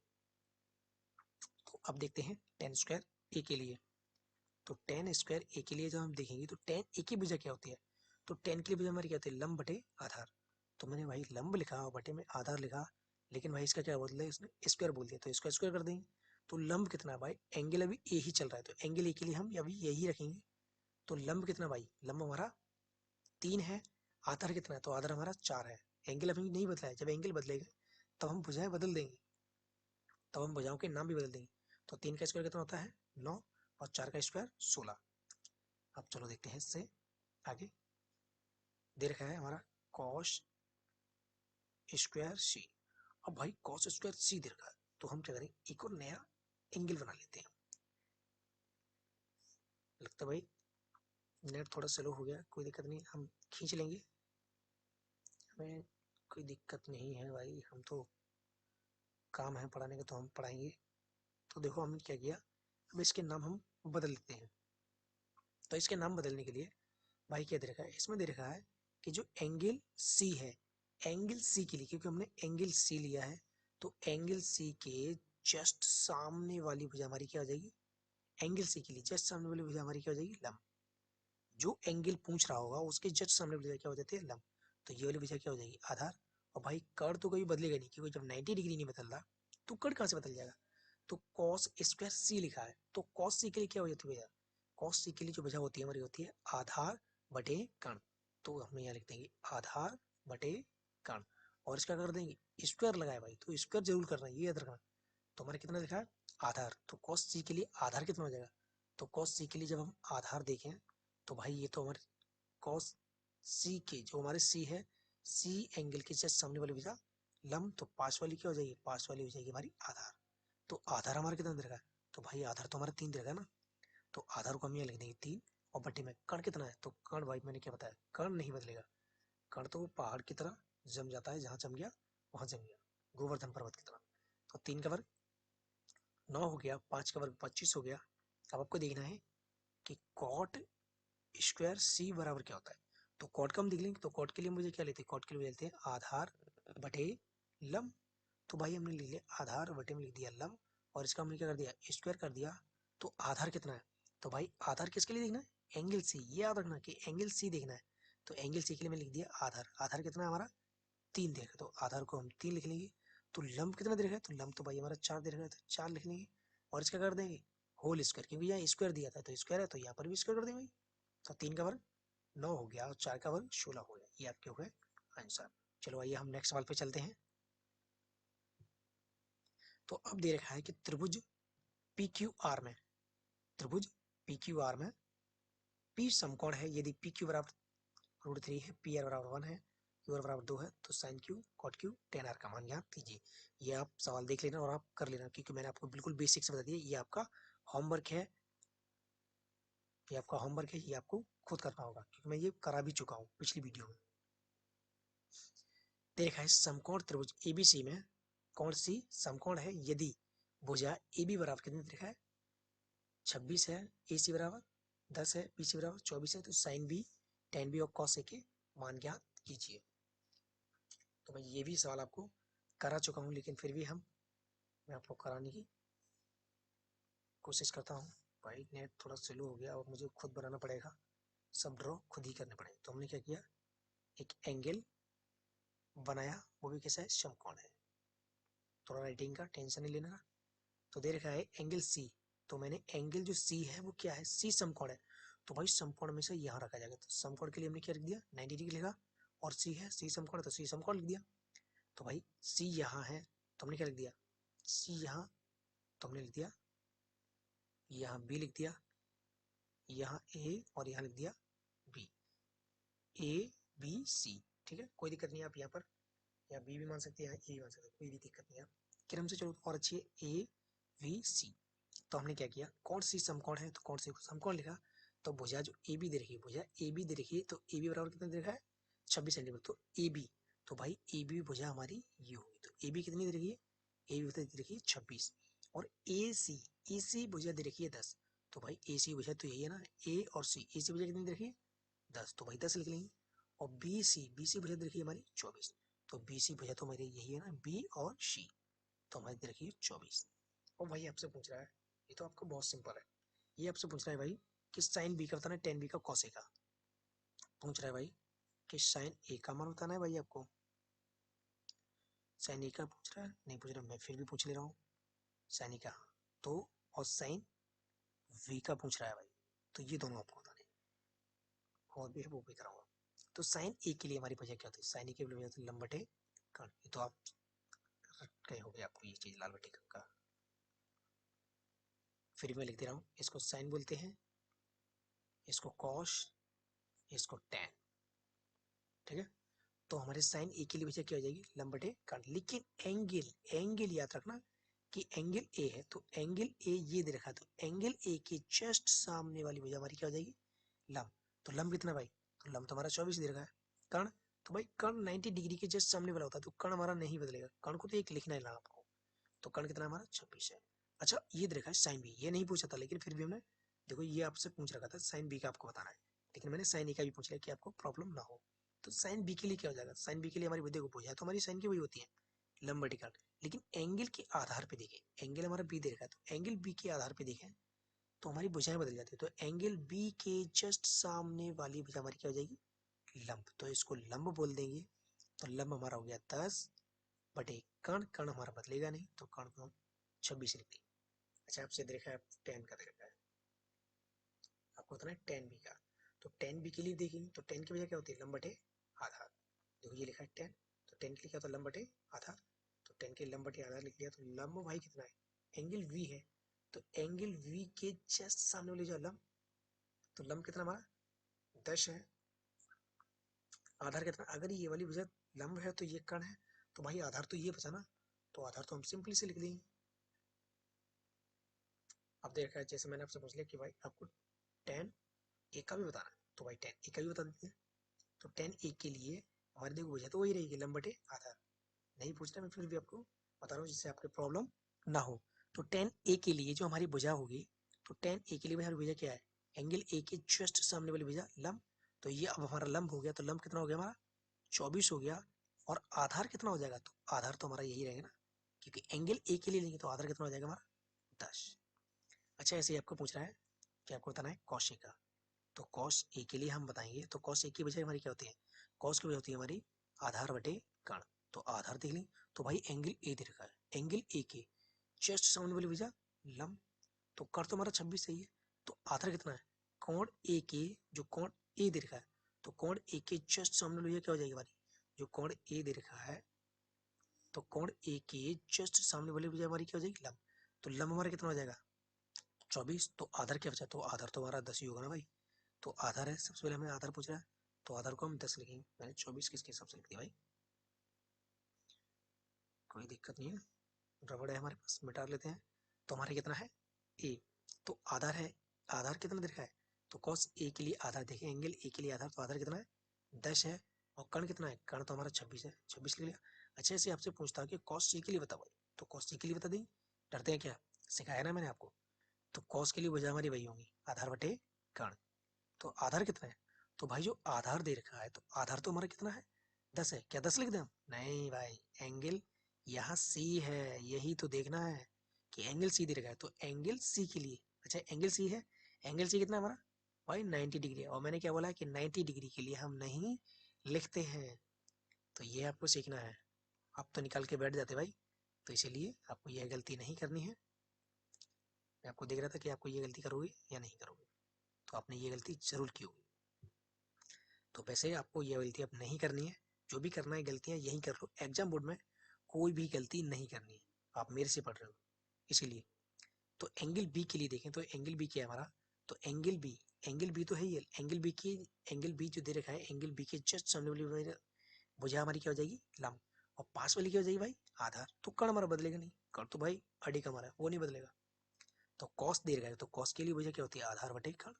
तो अब देखते हैं टेन स्क्वायर ए के लिए। तो टेन स्क्वायर ए के लिए जब हम देखेंगे तो टेन ए की भुजा क्या होती है, तो टेन की भुजा हमारी क्या होती है, लंब बटे आधार। तो मैंने भाई लंब लिखा और बटे में आधार लिखा, लेकिन भाई इसका क्या बोल दिया, इसने स्क्वायर बोल दिया, तो इसका स्क्वायर कर देंगे। तो लंब कितना है भाई, एंगल अभी ए ही चल रहा है, तो एंगल ए के लिए हम अभी यही रखेंगे। तो लंब कितना भाई, लंब हमारा 3 है, आधार कितना है, तो आधार हमारा 4 है। एंगल अभी नहीं बदला है, जब एंगल बदलेगा तब हम भुजाएं बदल देंगे, तब हम भुजाओं के नाम भी बदल देंगे। तो 3 का स्क्वायर कितना होता है, 9, और 4 का स्क्वायर 16। अब चलो देखते हैं इससे आगे। दे रखा है हमारा कॉस स्क्वायर सी। अब भाई कॉस स्क्वायर सी दे रखा है, तो हम क्या करें, एक और नया एंगल बना लेते हैं। लगता है भाई नेट थोड़ा स्लो हो गया, कोई दिक्कत नहीं, हम खींच लेंगे, हमें कोई दिक्कत नहीं है भाई, हम तो काम है पढ़ाने का तो हम पढ़ाएंगे। तो देखो हमने क्या किया, अब इसके नाम हम बदल लेते हैं। तो इसके नाम बदलने के लिए भाई क्या दे रखा है, इसमें दे रखा है कि जो एंगल सी है, एंगल सी के लिए, क्योंकि हमने एंगल सी लिया है, तो एंगल सी के जस्ट सामने वाली भुजा हमारी क्या हो जाएगी, एंगल सी के लिए जस्ट सामने वाली भुजा हमारी क्या हो जाएगी, लंब। जो एंगल पूछ रहा होगा उसके जस्ट सामने भुजा क्या हो जाती है, लंब। तो ये वाली भुजा क्या हो जाएगी, आधार। और भाई कर्ण तो कभी बदलेगा नहीं, क्योंकि जब 90 डिग्री नहीं बदल रहा तो कर्ण कहाँ से बदल जाएगा। तो cos स्क्वायर सी लिखा है, तो cos सी के लिए क्या हो जाती है भैया, cos सी के लिए जो भुजा होती है हमारी होती है आधार बटे कर्ण। तो हम यहाँ लिख देंगे आधार बटे कर्ण, और इसका कर देंगे स्क्वायर लगाए भाई, तो स्क्वायर जरूर करना है, ये याद रखना। तो हमारे कितना लिखा है, आधार। तो cos सी के लिए आधार कितना हो जाएगा, तो cos सी के लिए जब हम आधार देखें तो भाई ये तो हमारे cos सी के जो हमारे सी है, सी एंगल के जस्ट सामने वाली भुजा लंब, तो पास वाली क्या हो जाएगी, पास वाली हो जाएगी हमारी आधार। तो आधार हमारा कितना दे रखा है, तो भाई आधार तो हमारा 3 दे रखा है ना, तो आधार को हम यहाँ लिख देंगे 3, और बटे में कर्ण कितना है, तो कर्ण भाई मैंने क्या बताया, कर्ण नहीं बदलेगा। कर्ण तो पहाड़ की तरह जम जाता है, जहां जम गया वहां जम गया, गोवर्धन पर्वत की तरह। तो 3 का वर्ग 9 हो गया, 5 का वर्ग 25 हो गया। अब आपको देखना है कि कॉट स्क्वायर सी बराबर क्या होता है। तो कॉट का हम देख लेंगे, तो कॉट के लिए मुझे क्या लेते हैं, कॉट के लिए लेते हैं आधार बटे लंब। तो भाई हमने लिख लिया आधार बटे में लिख दिया लंब, और इसका हमने क्या कर दिया, स्क्वायर कर दिया। तो आधार कितना है, तो भाई आधार किसके लिए देखना है, एंगल सी, ये याद रखना कि एंगल सी देखना है। तो एंगल सी के लिए मैं लिख दिया आधार, आधार कितना है हमारा 3 दे रखा है, तो आधार को हम 3 लिख लेंगे। तो लंब कितना दे रखा है, तो लंब तो भाई हमारा 4 दे रखा है, तो 4 लिख लेंगे। और इसका कर देंगे होल स्क्वायर, क्योंकि यहाँ स्क्वायर दिया था तो स्क्वायर है, तो यहाँ पर भी स्क्वायर कर देंगे भाई। तो 3 का वर्ग 9 हो गया, और 4 का वर्ग 16 हो गया, ये आपके हो गए आंसर। चलो आइए हम नेक्स्ट सवाल पे चलते हैं। तो अब दे रखा है कि त्रिभुज पी क्यू आर में, त्रिभुज पी क्यू आर में पी समकोण है, यदि पी क्यू बराबर √3 है, पी आर बराबर 1 है, क्यू आर बराबर 2 है, तो sine Q cot Q tan R का मान ज्ञात कीजिए। ये आप सवाल देख लेना और आप कर लेना, क्योंकि मैंने आपको बिल्कुल बेसिक से बता दिया, ये आपका होमवर्क है, ये आपका होमवर्क है, ये आपको खुद करना होगा, क्योंकि मैं ये करा भी चुका हूँ पिछली वीडियो में। देखा है समकोण त्रिभुज एबीसी में कौन सी समकोण है, यदि भुजा ए बी बराबर कितनी देखा है 26 है, ए सी बराबर 10 है, बी सी बराबर 24 है, तो साइन बी टेन बी और कॉस ए के मान ज्ञात कीजिए। तो मैं ये भी सवाल आपको करा चुका हूँ, लेकिन फिर भी मैं आपको कराने की कोशिश करता हूँ। भाई नेट थोड़ा स्लो हो गया और मुझे खुद बनाना पड़ेगा, सब ड्रॉ खुद ही करने पड़ेंगे। तो हमने क्या किया, एक एंगल बनाया, वो भी कैसा है, समकोण है। थोड़ा राइटिंग का टेंशन नहीं लेना। तो दे रखा है एंगल सी, तो मैंने एंगल जो सी है वो क्या है, सी समकोण है, तो भाई समकोण में से यहाँ रखा जाएगा। तो समकोण के लिए हमने क्या लिख दिया, 90 डिग्री लिखा, और सी है, सी समकोण है, तो सी समकोण लिख दिया। तो भाई सी यहाँ है, तो हमने क्या लिख दिया, सी यहाँ, तो हमने लिख दिया यहाँ बी लिख दिया, यहाँ ए, और यहाँ लिख दिया बी, ए बी सी। ठीक है, कोई दिक्कत नहीं है, आप यहाँ पर यहाँ बी भी मान सकते हैं, यहाँ ए भी मान सकते हैं, कोई भी दिक्कत नहीं है। क्रम से चलो और अच्छी है, ए बी सी। तो हमने क्या किया, कौन सी समकोण है, तो कौन सी समकोण लिखा। तो भुजा जो ए बी दे रखी है, भुजा ए बी दे रखी है, तो ए बी बराबर कितना दे रखा है 26 सेंटीमीटर, तो ए बी, तो भाई ए बी भुजा हमारी ये होगी। तो ए बी कितनी दे रखी है, ए बी दे रखी है 26, और ए सी भुजा दे रखी है 10, तो भाई ए सी भुजा तो यही है ना, ए और सी, ए सी भुजा कितनी दे रखी है 10, तो भाई 10 लिख लेंगे। और बी सी भुजा दे रखी है हमारी 24, तो बी सी भुजा तो हमारी यही है ना, बी और सी, तो हमारी दे रखी है 24। और भाई आपसे पूछ रहा है, ये तो आपको बहुत सिंपल है, ये आपसे पूछ रहा है भाई कि साइन बी का बताना है, टेन बी का कॉस ए का। पूछ रहा है भाई कि साइन ए का मान बताना है भाई आपको, साइन ए का पूछ रहा है, नहीं पूछ रहा, मैं फिर भी पूछ ले रहा हूँ साइन ए का। तो और साइन वी का पूछ रहा है भाई, तो ये दोनों आपको बताने हैं, और भी है वो भी कराऊंगा। तो साइन ए के लिए हमारी वजह क्या होती है, साइन ए के लिए वजह होती है लंब बटे कर्ण, ये तो आप कहे हो गया आपको ये चीज लाल बटे का। फिर मैं लिख दे रहा हूँ, इसको साइन बोलते हैं, इसको कॉस, इसको टैन। ठीक है, तो हमारे साइन ए के लिए वजह क्या हो जाएगी, लंब बटे कर्ण। लेकिन एंगल, एंगल याद रखना कि एंगल ए है, तो एंगल ए ये दे रखा है, तो एंगल ए के जस्ट सामने वाली वजह हमारी क्या हो जाएगी, लंब। तो लंब कितना भाई, तो लंब तो हमारा 24 दे रखा है। कर्ण, तो भाई कर्ण 90 डिग्री के जस्ट सामने वाला होता है, तो कर्ण हमारा नहीं बदलेगा, कर्ण को तो एक लिखना है आपको। तो कर्ण कितना हमारा 26 है। अच्छा ये दे रखा है साइन बी, ये नहीं पूछा था, लेकिन फिर भी हमने देखो ये आपसे पूछ रखा था साइन बी का आपको बताना है, लेकिन मैंने साइन ए का भी पूछ लिया कि आपको प्रॉब्लम ना हो। तो साइन बी के लिए क्या हो जाएगा, साइन बी के लिए हमारी देखो भुजा तो हमारी साइन की वही होती है लंब वर्टिकल, लेकिन एंगल के आधार पे देखें, एंगल हमारा बी दे रखा है तो एंगल बी के आधार पे देखें तो हमारी भुजाएं बदल जाती है। तो एंगल बी के जस्ट सामने वाली भुजा हमारी क्या हो जाएगी, लंब, तो इसको लंब बोल देंगे। तो लंब हमारा हो गया 10 बटे कर्ण, कर्ण हमारा बदलेगा नहीं तो कर्ण को हम 26 लिख देंगे। अच्छा आपसे देखा है 10 का देखा है, आपको बताना है 10 बी का, तो 10 बी के लिए देखेंगे तो 10 की वजह क्या होती है, लंब बटे आधार। देखो ये लिखा है 10, तो 10 के लिए क्या होता है, लंब बटे आधार, तो 10 के लंब बटे आधार लिख लिया। तो लंब भाई कितना है, एंगल वी है, तो एंगल वी के जस्ट सामने वाली जो लंब, तो लंब कितना हमारा 10 है, आधार कितना, अगर ये वाली भुजा लंब है तो ये कर्ण है, तो भाई आधार तो ये बचा ना, तो आधार तो हम सिंपली से लिख देंगे। अब देखा है जैसे मैंने आपसे पूछ लिया कि भाई आपको टेन ए का भी बताना है, तो भाई टेन ए का भी बता देते हैं। तो टेन ए के लिए हमारी देखो भुजा तो वही रहेगी लंब बटे आधार, नहीं पूछना मैं फिर भी आपको बता रहा हूँ जिससे आपके प्रॉब्लम ना हो। तो टेन ए के लिए जो हमारी भुजा होगी, तो टेन ए के लिए हमारी भुजा क्या है, एंगल ए के जस्ट सामने वाली भुजा लंब, तो ये अब हमारा लंब हो गया, तो लंब कितना हो गया हमारा 24 हो गया। और आधार कितना हो जाएगा, तो आधार तो हमारा यही रहेगा ना, क्योंकि एंगल ए के लिए लेंगे तो आधार कितना हो जाएगा हमारा 10। अच्छा ऐसे ही आपको पूछ रहा है कि आपको बताना है कॉस ए का, तो कॉस ए के लिए हम बताएंगे, तो कॉस ए की वजह हमारी क्या होती है, कॉस की वजह होती है हमारी आधार बटे कर्ण, तो आधार देख लें, तो भाई एंगल ए दे रखा है, एंगल ए के जस्ट सामने वाली वजह लंब, तो कर्ण तो हमारा 26 सही है, तो आधार कितना है, कोण ए के, जो कोण ए दे रखा है, तो कोण ए के जस्ट सामने वाली क्या हो जाएगी हमारी, जो कोण ए दे रखा है, तो कोण ए के जस्ट सामने वाली वजह हमारी क्या हो जाएगी लंब, तो लंब हमारा कितना हो जाएगा 24, तो आधार क्या बचा, तो आधार तो हमारा 10 ही होगा ना भाई, तो आधार है, सबसे पहले हमें आधार पूछ रहा है, तो आधार को हम 10 लिखेंगे, मैंने 24 किसके हिसाब से लिख दिया भाई, कोई दिक्कत नहीं है, रबड़ है हमारे पास मिटा लेते हैं। तो हमारे कितना है ए, तो आधार है, आधार कितना देखा है, तो कॉस ए के लिए आधार देखें, एंगल ए के लिए आधार, तो आधार कितना है 10 है, और कर्ण कितना है, कर्ण तो हमारा 26 है, 26 लिख लिया। अच्छा ऐसे आपसे पूछता हूँ कि कॉस सी के लिए बताओ भाई, तो कॉस सी के लिए बता दें, डरते हैं क्या, सिखाया ना मैंने आपको, तो कॉस के लिए वजह हमारी वही होंगी आधार बटे कर्ण, तो आधार कितना है, तो भाई जो आधार दे रखा है, तो आधार तो हमारा कितना है 10 है, क्या 10 लिख दें हम, नहीं भाई, एंगल यहाँ सी है, यही तो देखना है कि एंगल सी दे रखा है, तो एंगल सी के लिए, अच्छा एंगल सी है, एंगल सी कितना है हमारा भाई 90 डिग्री है, और मैंने क्या बोला है कि 90 डिग्री के लिए हम नहीं लिखते हैं, तो ये आपको सीखना है, आप तो निकाल के बैठ जाते भाई, तो इसीलिए आपको यह गलती नहीं करनी है। मैं आपको देख रहा था कि आपको ये गलती करोगे या नहीं करोगे, तो आपने ये गलती जरूर की होगी, तो वैसे आपको ये गलती अब नहीं करनी है, जो भी करना है गलतियां यही कर लो, एग्जाम बोर्ड में कोई भी गलती नहीं करनी है, आप मेरे से पढ़ रहे हो इसीलिए। तो एंगल बी के लिए देखें, तो एंगल बी क्या है हमारा, तो एंगल बी, एंगल बी तो है ही, एंगल बी की, एंगल बी जो दे रखा है, एंगल बी के जस्ट सामने वाली भुजा हमारी क्या हो जाएगी लंब, और पास वाली क्या हो जाएगी भाई आधार, तो कर्ण हमारा बदलेगा नहीं, कर्ण तो भाई अड़ी का हमारा है, वो नहीं बदलेगा। तो कॉस दे रखा है, तो कॉस के लिए भुजा क्या होती है आधार बटे कर्ण,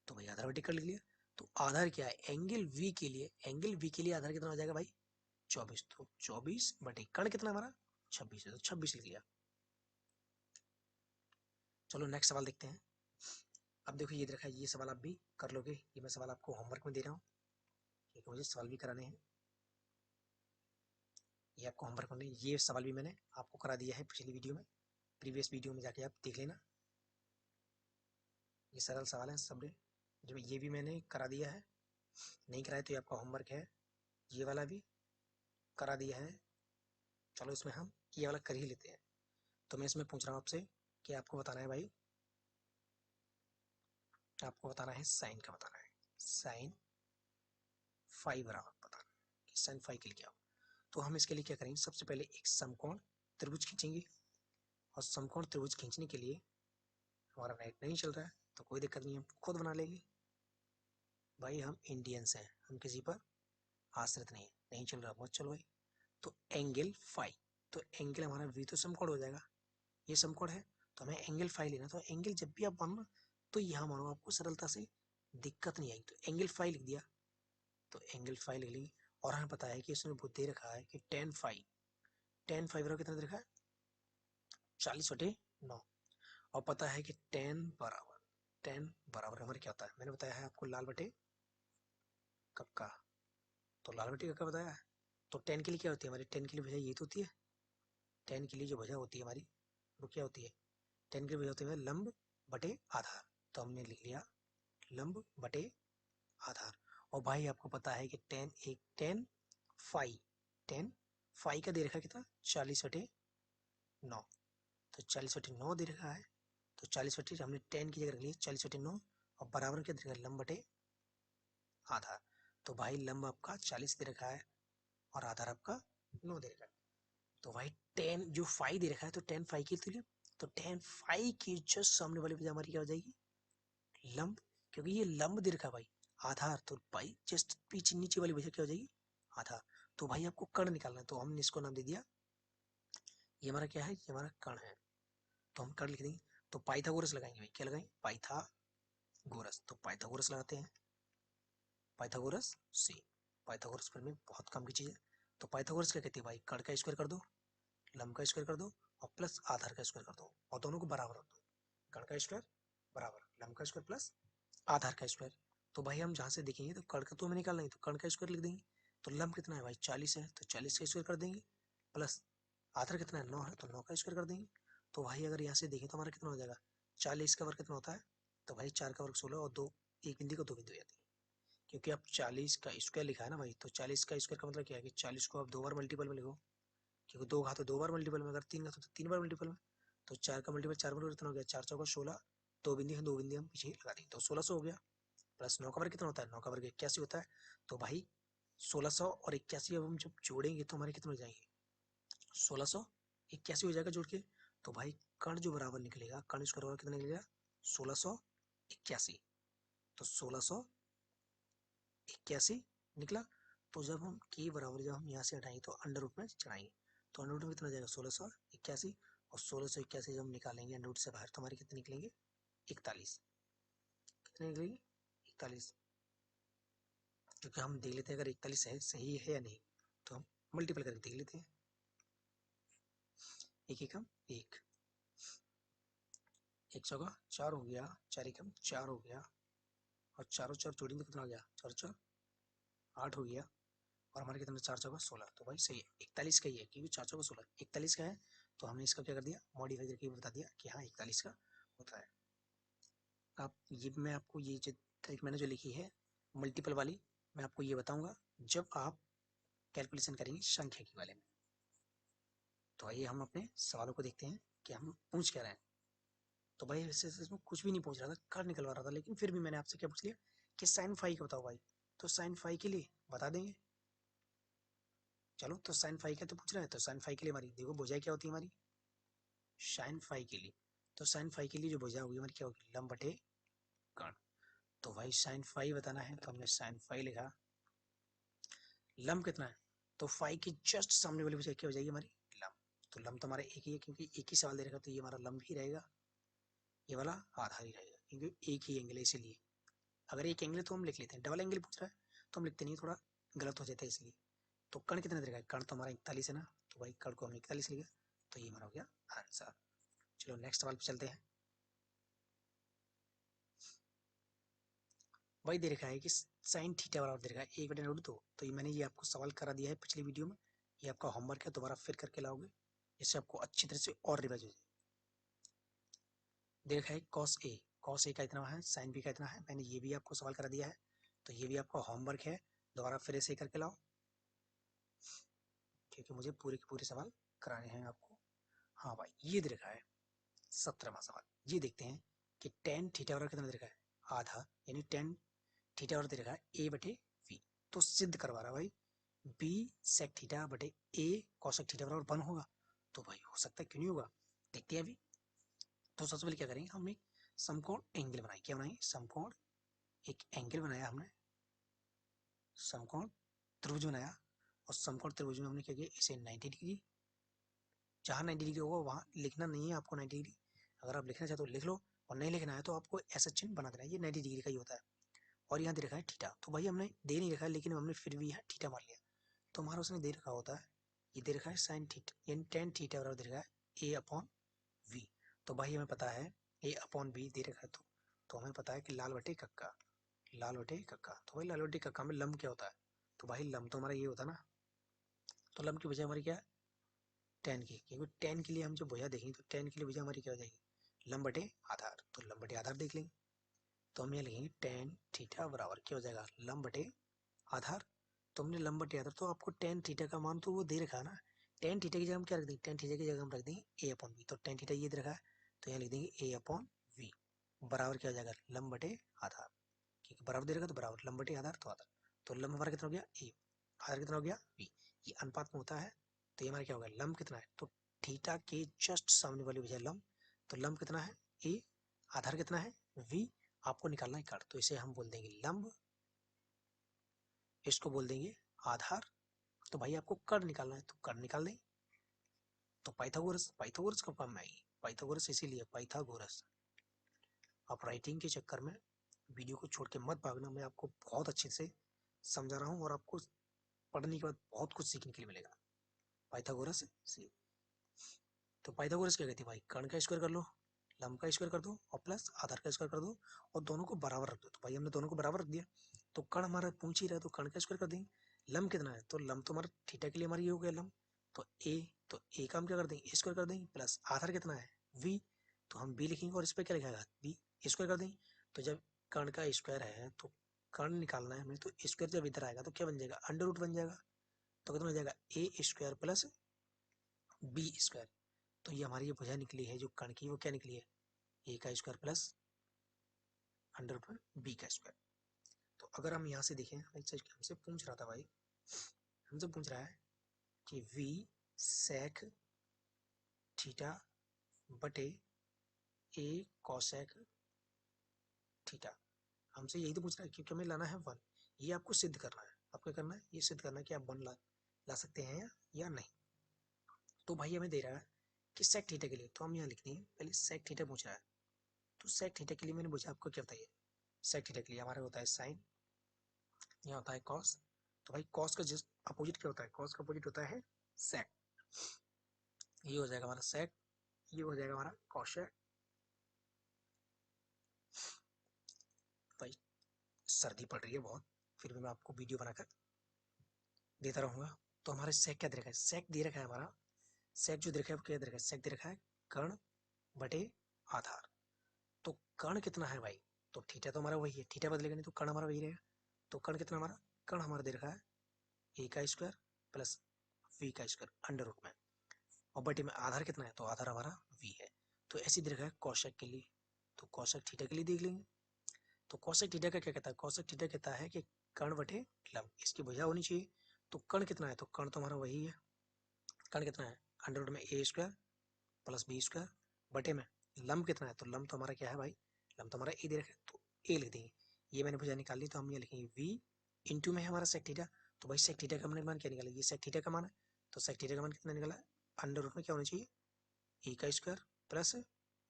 तो भाई आधार बटे कर्ण लिख लिया। तो आधार क्या है, एंगल वी के लिए, एंगल वी के लिए आधार कितना हो जाएगा भाई 24, तो 24 बटे कर्ण कितना हमारा 26 है, तो 26 लिख लिया। चलो नेक्स्ट सवाल देखते हैं। अब देखो ये देखा है, ये सवाल आप भी कर लोगे, ये मैं सवाल आपको होमवर्क में दे रहा हूँ, क्योंकि मुझे सवाल भी कराने हैं, ये आपको होमवर्क में, ये सवाल भी मैंने आपको करा दिया है पिछली वीडियो में, प्रीवियस वीडियो में जाके आप देख लेना, ये सरल सवाल है सब, जो ये भी मैंने करा दिया है, नहीं कराए तो ये आपका होमवर्क है, ये वाला भी करा दिया है। चलो इसमें हम ये वाला कर ही लेते हैं। तो मैं इसमें पूछ रहा हूँ आपसे कि आपको बताना है भाई, आपको बताना है साइन का, बताना है साइन फाइव बराबर बताना है कि साइन फाइव के लिए क्या हो। तो हम इसके लिए क्या करेंगे, सबसे पहले एक समकोण त्रिभुज खींचेंगे, और समकोण त्रिभुज खींचने के लिए हमारा नेट नहीं चल रहा है तो कोई दिक्कत नहीं, हम खुद बना लेंगे, भाई हम इंडियंस हैं, हम किसी पर आश्रित नहीं है, नहीं चल रहा बहुत चलो भाई। तो एंगल फाइव, तो एंगल हमारा वी तो समकोण हो जाएगा, ये समकोण है, तो हमें एंगल फाइव लेना, तो एंगल जब भी आप मानो तो यहाँ मानो आपको सरलता से दिक्कत नहीं आएगी, तो एंगल फाइव लिख दिया, तो एंगल फाइव लिख लेंगे। और हमें पता है कि इसमें दे रखा है कि टेन फाइव, टेन फाइव बराबर कितना दे रखा है 40/9, और पता है कि टेन बराबर हमारे क्या होता है, मैंने बताया है आपको लाल बटे कब का, तो लाल बटे कक्का बताया है। तो टेन के लिए क्या होती है हमारी, टेन के लिए भैया ये तो होती है, टेन के लिए जो वजह होती है हमारी वो क्या होती है, टेन की वजह होती है लंब बटे आधार। तो हमने लिख लिया लंब बटे आधार। और भाई आपको पता है कि टेन फाई, टेन फाई का दे रखा है कितना, 40/9। तो 40/9 दे रखा है, तो 40 हमने टेन की जगह रख ली 40/9, और बराबर क्या दे रखा है, लंब बटे आधार। तो भाई लंब आपका 40 दे रखा है और आधार आपका 9 दे रखा है। तो भाई टेन जो फाई दे रखा है, तो टेन फाई की तो टेन फाई की जस्ट सामने वाली वजह हमारी क्या हो जाएगी, लंब, क्योंकि ये लंब दे रखा है भाई, आधार तो भाई जस्ट पीछे नीचे वाली वजह क्या हो जाएगी, आधार। तो भाई आपको कर्ण निकालना है, तो हमने इसको नाम दे दिया, ये हमारा क्या है, ये हमारा कर्ण है। तो हम कर्ण लिख देंगे। तो पाइथागोरस लगाएंगे भाई, क्या लगाएंगे, पाइथागोरस। तो पाइथागोरस लगाते हैं, पाइथागोरस से, पाइथागोरस पर में बहुत काम की चीज है। तो पाइथागोरस क्या कहते हैं भाई, कर्ण का स्क्वायर कर दो, लंब का स्क्वायर कर दो, और प्लस आधार का स्क्वायर कर दो, और दोनों को बराबर रख दो। कर्ण का स्क्वायर बराबर लंब का स्क्वायर प्लस आधार का स्क्वायर। तो भाई हम जहाँ से देखेंगे तो कर्ण का तो हमें निकालना है, तो कर्ण का स्क्वायर लिख देंगे। तो लंब कितना है भाई, 40 है, तो 40 का स्क्वायर कर देंगे, प्लस आधार कितना है, 9 है, तो 9 का स्क्वायर कर देंगे। तो भाई अगर यहाँ से देखें तो हमारा कितना हो जाएगा, 40 का वर्ग कितना होता है, तो भाई 4 का वर्ग 16, और दो एक बिंदी को 2 बिंदी हो जाती है, क्योंकि आप 40 का स्क्वायर लिखा है ना भाई। तो 40 का स्क्वायर का मतलब क्या है कि 40 को आप 2 बार मल्टीपल में लिखो, क्योंकि 2 घात तो 2 बार मल्टीपल में, अगर 3 घात तो 3 बार मल्टीपल में। तो 4 का मल्टीपल 4 बार कितना हो गया, 4 चौका 16, 2 बिंदी है, 2 बिंदी हम पीछे लगा देंगे, तो 1600 हो गया। प्लस 9 का वर्ग कितना होता है, 9 का वर्ग 81 होता है। तो भाई 1600 और 81 अब हम जब जोड़ेंगे तो हमारे कितने हो जाएंगे, 1681 हो जाएगा जोड़ के। तो भाई कर्ण जो बराबर निकलेगा, कर्ण स्क्वायर बराबर कितना निकलेगा, 1681। तो 1681 निकला। तो जब हम के बराबर जब हम यहाँ से हटाएंगे तो अंडर रूट में चढ़ाएंगे, तो अंडर रूट में कितना जाएगा, 1681। और 1681 जब हम निकालेंगे अंडर रूट से बाहर, तो हमारे कितने निकलेंगे, 41। कितने निकलेंगे, 41। क्योंकि हम देख लेते हैं अगर 41 है सही है या नहीं, तो हम मल्टीपल करके देख लेते हैं। एक एकम एक, एक चौका 4 हो गया, 4 एकम 4 हो गया, और चारों चार जोड़ेंगे तो कितना हो गया, 4 4 8 हो गया, और हमारे कितने 4 चौका 16। तो भाई सही है, 41 का ही है, क्योंकि 4 चौका 16 41 का है। तो हमने इसका क्या कर दिया, मॉडिफाई करके बता दिया कि हाँ 41 का होता है। आप ये मैं आपको ये जो ट्रिक मैंने जो लिखी है मल्टीपल वाली, मैं आपको ये बताऊंगा जब आप कैलकुलेशन करेंगे संख्या के बारे में। तो आइए हम अपने सवालों को देखते हैं कि हम पूछ क्या रहे हैं। तो भाई वैसे इसमें कुछ भी नहीं पूछ रहा था, कर निकलवा रहा था, लेकिन फिर भी मैंने आपसे क्या पूछ लिया कि साइन फाई का बताओ भाई। तो साइन फाई के लिए बता देंगे, चलो। तो साइन फाई का तो पूछ रहा है, तो साइन फाई के लिए हमारी देखो भुजाएं क्या होती है हमारी, साइन फाई के लिए। तो साइन फाई के लिए जो भुजा होगी हमारी क्या होगी, लंब बटे कर्ण। तो भाई साइन फाई बताना है, तो हमने साइन फाई लिखा। लंब कितना है, तो फाई की जस्ट सामने वाली भुजा क्या हो जाएगी हमारी, लंब। तो लंब तो हमारा एक ही है, क्योंकि एक ही सवाल दे रखा, तो ये हमारा लंब ही रहेगा, ये वाला आधा ही रहेगा, क्योंकि एक ही एंगल है इसीलिए। अगर एक एंगल तो हम लिख लेते हैं, डबल एंगल पूछ रहा है तो हम लिखते नहीं, थोड़ा गलत हो जाता है इसलिए। तो कर्ण कितना दे रखा है, कर्ण तो हमारा 41 है ना, तो भाई कर्ण को हमने 41 लिखा, तो ये हमारा हो गया आंसर। चलो नेक्स्ट सवाल पे चलते हैं। भाई दे रखा है कि साइन थीटा बराबर दे रखा है 1/√2। तो ये मैंने ये आपको सवाल करा दिया है पिछली वीडियो में, ये आपका होमवर्क है, दोबारा फिर करके लाओगे, इससे आपको अच्छी तरह से और रिवाइज हो जाए। दे रखा है कॉस ए का इतना है, साइन बी का इतना है, मैंने ये भी आपको सवाल करा दिया है, तो ये भी आपका होमवर्क है, दोबारा फिर से करके लाओ, क्योंकि मुझे पूरे के पूरे सवाल कराने हैं आपको। हाँ भाई ये दे रखा है 17वां सवाल, ये देखते हैं कि टेन थीटा बराबर कितना दे रखा है, आधा, यानी टेन थीटा बराबर दे रखा है ए बटे वी। तो सिद्ध करवा रहा भाई बी सेक थीटा बटे ए कॉसेक थीटा बराबर 1 होगा। तो भाई हो सकता है, क्यों नहीं होगा, देखते हैं अभी। तो सबसे पहले क्या करेंगे, हम एक समकोण एंगल बनाए, क्या बनाए, समकोण एक एंगल बनाया हमने, समकोण त्रिभुज बनाया, और समकोण त्रिभुज में हमने क्या किया, इसे 90 डिग्री, जहाँ 90 डिग्री होगा वहाँ लिखना नहीं है आपको 90 डिग्री, अगर आप लिखना चाहते हो लिख लो, और नहीं लिखना है तो आपको ऐसा चिन्ह बना देना है, ये 90 डिग्री का ही होता है। और यहाँ दे रखा है थीटा, तो भाई हमने दे नहीं रखा है, लेकिन हमने फिर भी यहाँ थीटा मान लिया, तो हमारा उसने दे रखा होता है, ये दे रखा है साइन थीटा, यानी टेन थीटा बराबर दे रखा है ए अपॉन वी। तो भाई हमें पता है ए अपॉन बी दे रखा है, तो हमें पता है कि लाल बटे कक्का, लाल बटे कक्का। तो भाई लाल बटे कक्का में लंब क्या होता है, तो भाई लंब तो हमारा ये होता ना, तो लंब की वजह हमारी क्या है, टेन की, क्योंकि टेन के लिए हम जब भुजा देखेंगे तो टेन के लिए वजह हमारी क्या हो जाएगी, लंब बटे आधार। तो लंब बटे आधार देख लेंगे, तो हम यहाँ लिखेंगे टेन थीटा बराबर क्या हो जाएगा, लंब बटे आधार। तो हमने लंब बटे आधार, तो आपको टेन थीटा का मान तो वो दे रखा है ना, टेन थीटा की जगह हम क्या रख देंगे, टेन थीटा की जगह हम रख देंगे ए अपॉन बी। तो टेन थीटा ये दे रखा है, तो यहाँ लिख देंगे ए अपॉन वी बराबर क्या हो जाएगा, लंब बटे आधार, क्योंकि बराबर दे रखा तो बराबर, लंब बटे आधार तो आधार। तो लंब हमारा कितना हो गया ए, आधार कितना हो गया बी, ये अनुपात में होता है। तो ये हमारा क्या होगा, लंब कितना है, तो थीटा के जस्ट सामने वाली वजह लंब, तो लंब कितना है ए, आधार कितना है वी, आपको निकालना है कर्ण। तो इसे हम बोल देंगे लंब, इसको बोल देंगे आधार। तो भाई आपको कर्ण निकालना है, तो कर्ण निकाल दें। तो पाइथागोरस, पाइथागोरस कब काम में आएगी, पाइथागोरस इसीलिए पाइथागोरस। आप राइटिंग के चक्कर में वीडियो को छोड़ के मत भागना, मैं आपको बहुत अच्छे से समझा रहा हूँ और आपको पढ़ने के बाद बहुत कुछ सीखने के लिए मिलेगा। पाइथागोरस से, तो पाइथागोरस क्या कहती है भाई, कर्ण का स्क्वायर कर लो, लंब का स्क्वायर कर दो और प्लस आधार का स्क्वायर कर दो और दोनों को बराबर रख दो। तो भाई हमने दोनों को बराबर रख दिया, तो कर्ण हमारा पूछ ही रहा है, तो कर्ण का स्क्वायर कर देंगे। लंब कितना है, तो लंब तो हमारा थीटा के लिए हमारा ये हो गया लंब, तो ए का हम क्या कर देंगे, ए स्क्वायर कर देंगे, प्लस आधार कितना है वी, तो हम बी लिखेंगे और इस पर क्या लिखा बी स्क्वायर कर देंगे। तो जब कर्ण का स्क्वायर है तो कर्ण निकालना है हमें, तो स्क्वायर जब इधर आएगा तो क्या बन जाएगा, अंडर रूट बन जाएगा। तो कितना हो जाएगा, ए स्क्वायर प्लस बी स्क्वायर। तो ये हमारी जो भुजा निकली है जो कर्ण की, वो क्या निकली है, ए का square plus under root b का स्क्वायर। तो अगर हम यहाँ से देखें, हमसे पूछ रहा था भाई, हमसे पूछ रहा है कि वी सेक थीटा बटे ए कॉसेक थीटा, हमसे यही तो पूछ रहा है, क्योंकि हमें लाना है वन। ये आपको सिद्ध करना है, आपको करना है ये सिद्ध करना है कि आप वन ला सकते हैं या नहीं। तो भाई हमें दे रहा है कि सेक थीटा के लिए, तो हम यहाँ लिखते हैं पहले सेक थीटा पूछ रहा है। तो सेक थीटा के लिए मैंने पूछा आपको क्या बताइए, सेक थीटा के लिए हमारा होता है साइन, यहाँ होता है कॉस। तो भाई कॉस का जिस अपोजिट क्या होता है, कॉस का अपोजिट होता है सेक। ये हो जाएगा हमारा सेक, ये हो जाएगा हमारा कॉसेक। भाई सर्दी पड़ रही है बहुत, फिर भी मैं आपको वीडियो बनाकर देता रहूँगा। तो हमारे सेक क्या दे रखा है, सेक दे रखा है हमारा, सेक जो दे रखा है वो क्या दे रखा है, सेक दे रखा है कर्ण बटे आधार। तो कर्ण कितना है भाई, तो थीटा तो हमारा वही है, थीटा बदलेगा नहीं तो कर्ण हमारा वही रहेगा। तो कर्ण कितना हमारा, कर्ण हमारा दे रखा है ए का स्क्वायर प्लस वी का स्क्वायर अंडर रूट में, और बटे में आधार कितना है, तो आधार हमारा वी है। तो ऐसे दे रखा है कौशिक के लिए, तो कौशिक थीटा के लिए देख लेंगे। तो कौशिक थीटा का क्या कहता है, कौशिक थीटा कहता है कि कर्ण बटे लंब, इसकी भुजा होनी चाहिए। तो कर्ण कितना है, तो कर्ण तो हमारा वही है, कर्ण कितना है अंडर रूट में ए स्क्वायर प्लस बी स्क्वायर बटे में लंब कितना है, तो लंब तो हमारा क्या है भाई, लंब तो हमारा ए दे रखा है, तो ए लिख देंगे। ये मैंने भुजा निकाल ली, तो हम ये लिखेंगे वी इंटू में है हमारा सेक थीटा। तो भाई सेक थीटा का हमने मान क्या निकाला, ये सेक थीटा का मान है, तो सेक थीटा का मान कितना निकला, अंडर रूट में क्या होना चाहिए, ए का स्क्वायर प्लस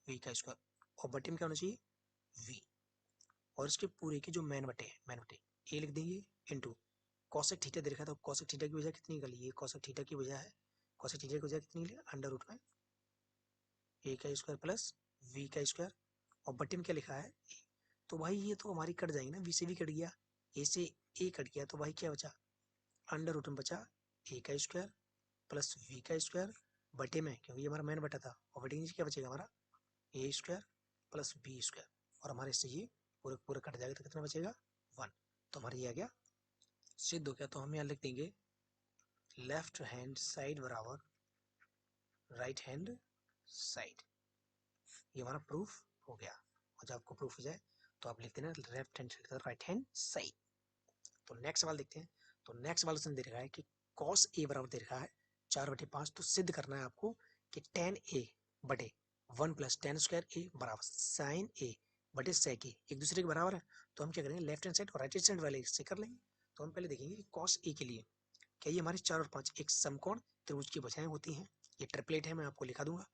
वी का स्क्वायर और बटे में क्या होना चाहिए वी, और इसके पूरे के जो मैन बटे हैं, मैन बटे ए लिख देंगे इंटू कॉसेक थीटा दे रखा था, कॉसेक थीटा की वजह कितनी निकली, ये कॉसेक थीटा की वजह है, कॉसेक थीटा की वजह कितनी निकली अंडर रूट में ए का स्क्वायर प्लस वी का स्क्वायर और बटे में क्या लिखा है ए। तो भाई ये तो हमारी कट जाएगी ना, वी से भी कट गया, ए से ए कट गया, तो भाई क्या बचा, अंडर रूट में बचा ए का स्क्वायर प्लस वी का स्क्वायर बटे में, क्योंकि ये हमारा मैन बटा था, और बटे नीचे क्या बचेगा हमारा ए स्क्वायर प्लस बी स्क्वायर, और हमारे इससे ये पूरे पूरे कट जाएगा, तो कितना बचेगा वन। तो हमारा ये आ गया सिद्ध हो गया। तो हम यहाँ लिख देंगे लेफ्ट हैंड साइड बराबर राइट हैंड साइड, ये हमारा प्रूफ हो गया। और जब आपको प्रूफ हो जाए तो आप लिखते हैं left hand side right hand side. तो नेक्स्ट सवाल देखते हैं। तो नेक्स्ट सवाल उसने दे रखा है कि कॉस ए बराबर दे रखा है 4/5, तो सिद्ध करना है आपको कि tan ए बटे 1 प्लस टेन स्क्वायर ए बराबर साइन ए बटे सेक ए एक दूसरे के बराबर है। तो हम क्या करेंगे, लेफ्ट हैंड साइड और राइट हैंड साइड वाले से कर लेंगे। तो हम पहले देखेंगे कि कॉस ए के लिए क्या, ये हमारे 4 और 5 एक समकोण त्रिभुज की भुजाएं होती हैं, ये ट्रिपलेट है, मैं आपको लिखा दूंगा।